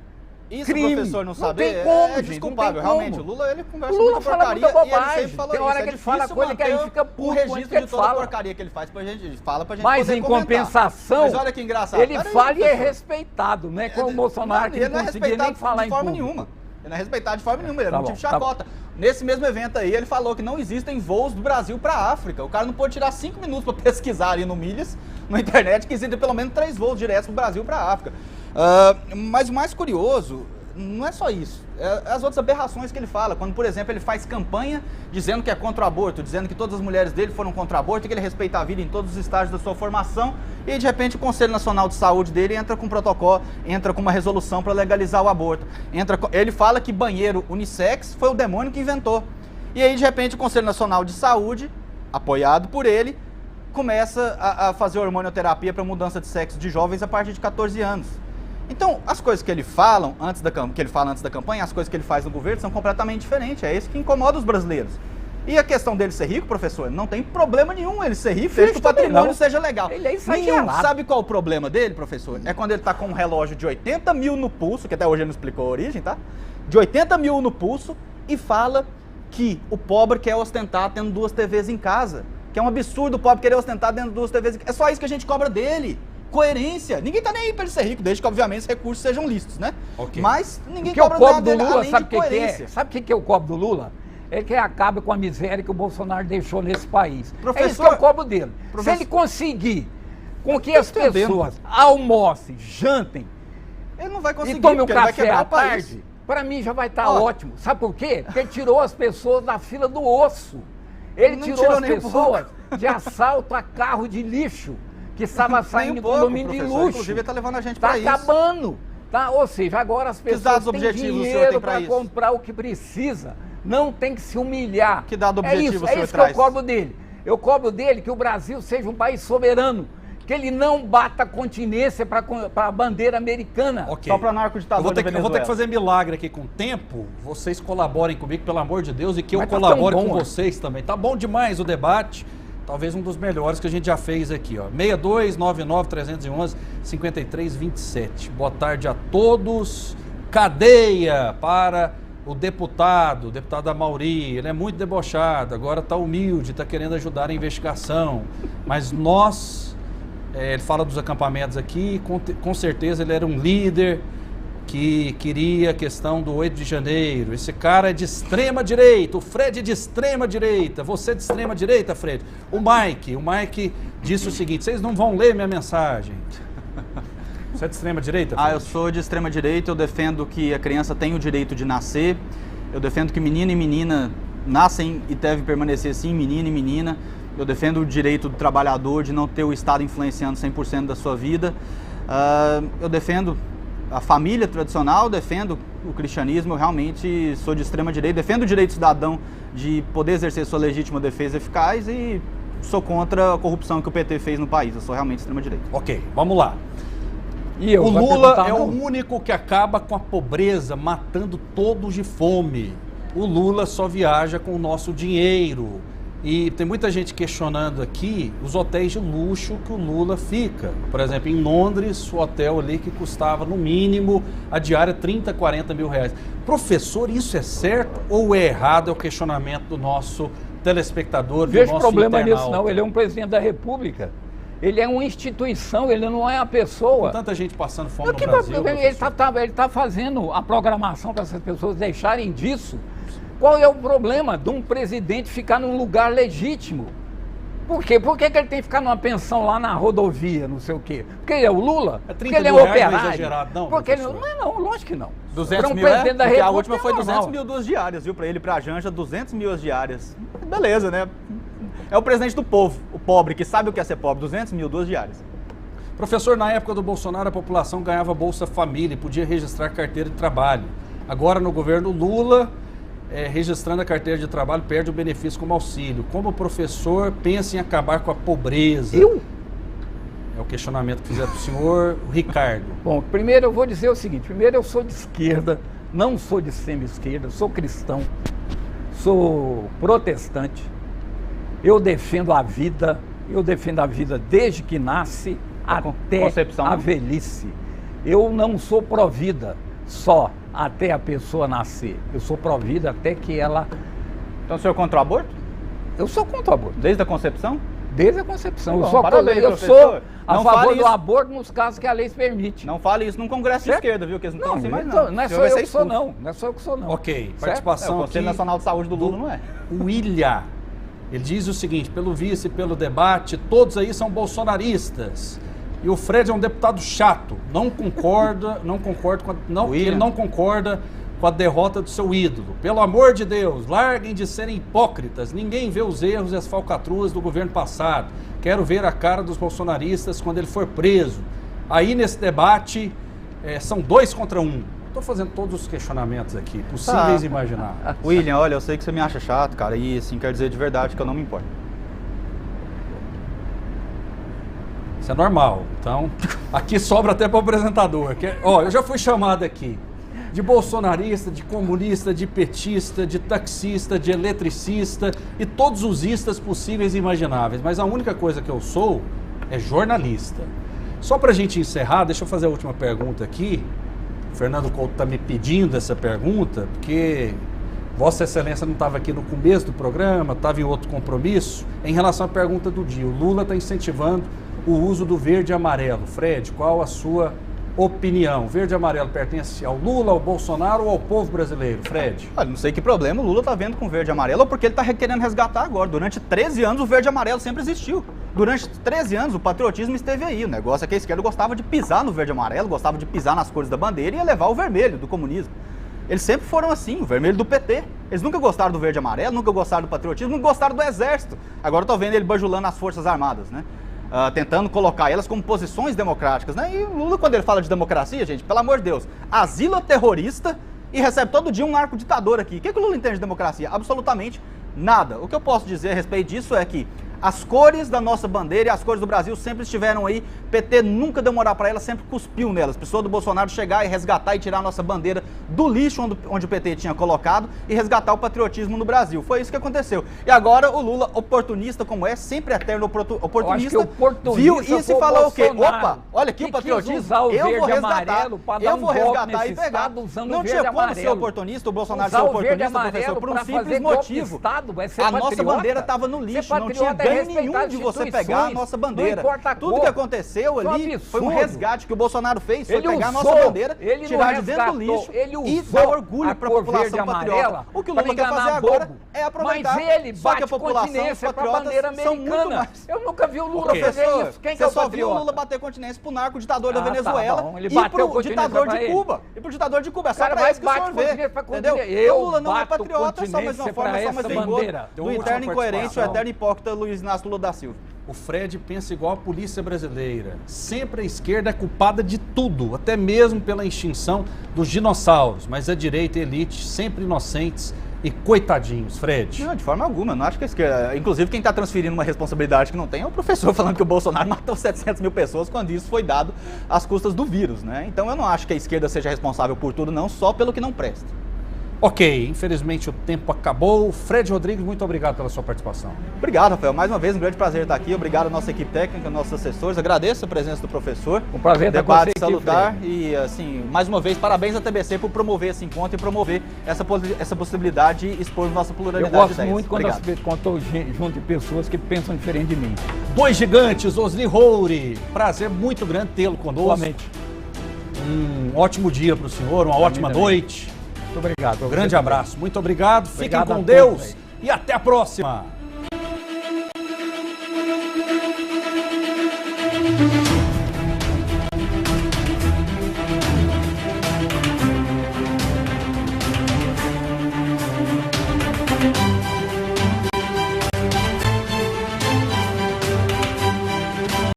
Isso crime. o professor não saber tem como, é gente, desculpável, não tem realmente. como. O Lula, ele conversa O Lula muita fala porcaria muita e ele bobagem. sempre fala Tem isso. hora que ele fala difícil coisa que a gente manter fica puto o quando registro ele de toda a fala. porcaria que ele faz pra gente, fala pra gente Mas poder em comentar. compensação, Mas olha que engraçado. ele Pera aí, fala e é professor. respeitado, não é como o Bolsonaro que ele não não é conseguia nem respeitado falar de em forma público. nenhuma. Ele não é respeitado de forma nenhuma, ele é Tá motivo de bom, tá chacota. Nesse mesmo evento aí, ele falou que não existem voos do Brasil para a África. O cara não pôde tirar 5 minutos para pesquisar ali no Milhas, na internet, que existem pelo menos 3 voos diretos do Brasil para a África. Mas o mais curioso não é só isso. É as outras aberrações que ele fala. Quando, por exemplo, ele faz campanha dizendo que é contra o aborto, dizendo que todas as mulheres dele foram contra o aborto e que ele respeita a vida em todos os estágios da sua formação. E, de repente, o Conselho Nacional de Saúde dele entra com um protocolo, entra com uma resolução para legalizar o aborto. Ele fala que banheiro unissex foi o demônio que inventou. E aí, de repente, o Conselho Nacional de Saúde, apoiado por ele, começa a fazer hormonioterapia para mudança de sexo de jovens a partir de 14 anos. Então, as coisas que ele fala antes da campanha, as coisas que ele faz no governo são completamente diferentes. É isso que incomoda os brasileiros. E a questão dele ser rico, professor, não tem problema nenhum ele ser rico, desde que o patrimônio seja legal. Ele é exagerado. Nenhum. Sabe qual é o problema dele, professor? É quando ele tá com um relógio de 80 mil no pulso, que até hoje ele não explicou a origem, tá? De 80 mil no pulso e fala que o pobre quer ostentar tendo 2 TVs em casa. Que é um absurdo o pobre querer ostentar tendo 2 TVs em casa. É só isso que a gente cobra dele. Coerência. Ninguém tá nem aí pra ele ser rico, desde que, obviamente, os recursos sejam lícitos, né? Ok. Mas ninguém O que eu cobra cobro nada do dele, Lula, além sabe de o que é? coerência. Sabe o que eu cobro do Lula? É que acaba com a miséria que o Bolsonaro deixou nesse país. Professor, é isso que eu cobro dele. Se ele conseguir com que as pessoas almocem, jantem Ele não vai conseguir, e tomem um porque ele vai café quebrar à o país. tarde, para mim já vai estar Ó. ótimo. Sabe por quê? Porque ele tirou as pessoas da fila do osso. Ele Não tirou tirou as nem um pessoas de assalto a carro de lixo que estava saindo do condomínio de luxo. Inclusive, ele está levando a gente para isso. Está acabando. Tá? Ou seja, agora as pessoas têm dinheiro para comprar o que precisa. Não tem que se humilhar. Que dado objetivo é isso que eu cobro dele. Eu cobro dele que o Brasil seja um país soberano. Que ele não bata continência para a bandeira americana. Okay. Só para narco-ditador da Venezuela. Eu vou ter que fazer milagre aqui com o tempo. Vocês colaborem comigo, pelo amor de Deus, e que eu colabore com vocês também. Tá bom demais o debate. Talvez um dos melhores que a gente já fez aqui, ó. 6299-311-5327. Boa tarde a todos. Cadeia para o deputado Amauri. Ele é muito debochado, agora está humilde, está querendo ajudar a investigação. Mas nós, ele fala dos acampamentos aqui, com certeza ele era um líder que queria a questão do 8 de janeiro. Esse cara é de extrema direita, o Fred é de extrema direita. Você é de extrema direita, Fred? O Mike disse o seguinte: vocês não vão ler minha mensagem. Você é de extrema direita, Fred? Eu sou de extrema direita, eu defendo que a criança tem o direito de nascer, eu defendo que menino e menina nascem e devem permanecer assim, menino e menina. Eu defendo o direito do trabalhador de não ter o Estado influenciando 100% da sua vida. Eu defendo a família tradicional, defendo o cristianismo, eu realmente sou de extrema direita, defendo o direito do cidadão de poder exercer sua legítima defesa eficaz e sou contra a corrupção que o PT fez no país, eu sou realmente de extrema direita. Ok, vamos lá. O Lula é o único que acaba com a pobreza, matando todos de fome. O Lula só viaja com o nosso dinheiro. E tem muita gente questionando aqui os hotéis de luxo que o Lula fica. Por exemplo, em Londres, o hotel ali que custava no mínimo a diária 30, 40 mil reais. Professor, isso é certo ou é errado? É o questionamento do nosso telespectador, do Vejo nosso problema internauta. nisso não, ele é um presidente da República. Ele é uma instituição, ele não é a pessoa. Com tanta gente passando fome no Brasil. Ele está fazendo a programação para essas pessoas deixarem disso. Qual é o problema de um presidente ficar num lugar legítimo? Por quê? Por que ele tem que ficar numa pensão lá na rodovia, não sei o quê? Porque ele é o Lula? Porque ele é operário? Não é exagerado, não, porque ele não, lógico que não. 200 mil presidente da República, a última foi 200 mil duas diárias, viu? Para ele e para a Janja, 200 mil as diárias. Beleza, né? É o presidente do povo, o pobre, que sabe o que é ser pobre, 200 mil duas diárias. Professor, na época do Bolsonaro, a população ganhava Bolsa Família e podia registrar carteira de trabalho. Agora, no governo Lula, registrando a carteira de trabalho, perde o benefício como auxílio. Como o professor pensa em acabar com a pobreza? É o questionamento que fizeram para o senhor Ricardo. Bom, primeiro eu vou dizer o seguinte. Primeiro, eu sou de esquerda, não sou de extrema-esquerda, sou cristão, sou protestante. Eu defendo a vida desde que nasce até a velhice. Eu não sou pró-vida só até a pessoa nascer. Eu sou pró-vida até que ela... Então o senhor é contra o aborto? Eu sou contra o aborto. Desde a concepção? Desde a concepção. Bom, eu sou a favor do aborto nos casos que a lei permite. Não fale isso num congresso de esquerda, viu? Que eles não estão assim mais não. Não é só eu que sou não. Não é só eu que sou não. Ok, participação o Conselho Nacional de Saúde do Lula não é. O Ilha, ele diz o seguinte: pelo vice e pelo debate, todos aí são bolsonaristas. E o Fred é um deputado chato, ele não concorda com a derrota do seu ídolo. Pelo amor de Deus, larguem de serem hipócritas. Ninguém vê os erros e as falcatruas do governo passado. Quero ver a cara dos bolsonaristas quando ele for preso. Aí nesse debate, são 2 contra 1. Estou fazendo todos os questionamentos aqui, possíveis e imagináveis. William, olha, eu sei que você me acha chato, cara, e assim, quer dizer de verdade que eu não me importo. Isso é normal. Então, aqui sobra até para o apresentador. Eu já fui chamado aqui de bolsonarista, de comunista, de petista, de taxista, de eletricista e todos os istas possíveis e imagináveis. Mas a única coisa que eu sou é jornalista. Só para a gente encerrar, deixa eu fazer a última pergunta aqui. O Fernando Couto está me pedindo essa pergunta, porque Vossa Excelência não estava aqui no começo do programa, estava em outro compromisso. Em relação à pergunta do dia, o Lula está incentivando o uso do verde e amarelo. Fred, qual a sua opinião? Verde e amarelo pertence ao Lula, ao Bolsonaro ou ao povo brasileiro? Fred? Olha, não sei que problema o Lula está vendo com verde e amarelo ou porque ele está querendo resgatar agora. Durante 13 anos o verde e amarelo sempre existiu. Durante 13 anos o patriotismo esteve aí. O negócio é que a esquerda gostava de pisar no verde e amarelo, gostava de pisar nas cores da bandeira e ia levar o vermelho do comunismo. Eles sempre foram assim, o vermelho do PT. Eles nunca gostaram do verde e amarelo, nunca gostaram do patriotismo, nunca gostaram do exército. Agora eu tô vendo ele bajulando as Forças Armadas, né? Tentando colocar elas como posições democráticas, né? E o Lula, quando ele fala de democracia, gente, pelo amor de Deus, asila terrorista e recebe todo dia um narco-ditador aqui. O que o Lula entende de democracia? Absolutamente nada. O que eu posso dizer a respeito disso é que as cores da nossa bandeira e as cores do Brasil sempre estiveram aí. PT nunca deu moral para elas, sempre cuspiu nelas. Pessoa do Bolsonaro chegar e resgatar e tirar a nossa bandeira do lixo onde o PT tinha colocado e resgatar o patriotismo no Brasil. Foi isso que aconteceu. E agora o Lula, oportunista como é, sempre eterno oportunista, viu isso e falou o quê? Opa, olha aqui o patriotismo, eu vou resgatar e pegar. Não tinha como ser oportunista, o Bolsonaro ser oportunista, professor, por um simples motivo. A nossa bandeira estava no lixo, não tinha ganho nenhum de você pegar a nossa bandeira. Tudo que aconteceu ali foi um resgate que o Bolsonaro fez, foi pegar a nossa bandeira, tirar de dentro do lixo e dar orgulho para a população patriota. O que o Lula quer fazer agora é aproveitar. Mas ele só que a bate população, os patriotas são muito mais. Eu nunca vi o Lula fazer isso. Quem que é o patriota? Você só viu o Lula bater continência pro narco-ditador da Venezuela e pro ditador de Cuba. E pro ditador de Cuba. É só pra isso que o senhor vê. Entendeu? O Lula não é patriota, só mais uma forma, só mais bem boa do eterno incoerente, o eterno hipócrita Luiz Inácio Lula da Silva. O Fred pensa igual a polícia brasileira. Sempre a esquerda é culpada de tudo, até mesmo pela extinção dos dinossauros. Mas a direita e a elite sempre inocentes e coitadinhos, Fred. Não, de forma alguma. Não acho que a esquerda... Inclusive, quem está transferindo uma responsabilidade que não tem é o professor falando que o Bolsonaro matou 700 mil pessoas quando isso foi dado às custas do vírus, né? Então eu não acho que a esquerda seja responsável por tudo, não, só pelo que não presta. Ok, infelizmente o tempo acabou. Fred Rodrigues, muito obrigado pela sua participação. Obrigado, Rafael. Mais uma vez, um grande prazer estar aqui. Obrigado à nossa equipe técnica, aos nossos assessores. Agradeço a presença do professor. Um prazer estar com debate você, salutar. E, assim, mais uma vez, parabéns à TBC por promover esse encontro e promover essa possibilidade e expor nossa pluralidade de ideias. Eu gosto muito quando estou junto de pessoas que pensam diferente de mim. Dois gigantes, Osni Roure. Prazer muito grande tê-lo conosco. Igualmente. Um ótimo dia para o senhor, uma ótima noite. Muito obrigado. Um grande abraço. Muito obrigado. Fiquem com Deus e até a próxima.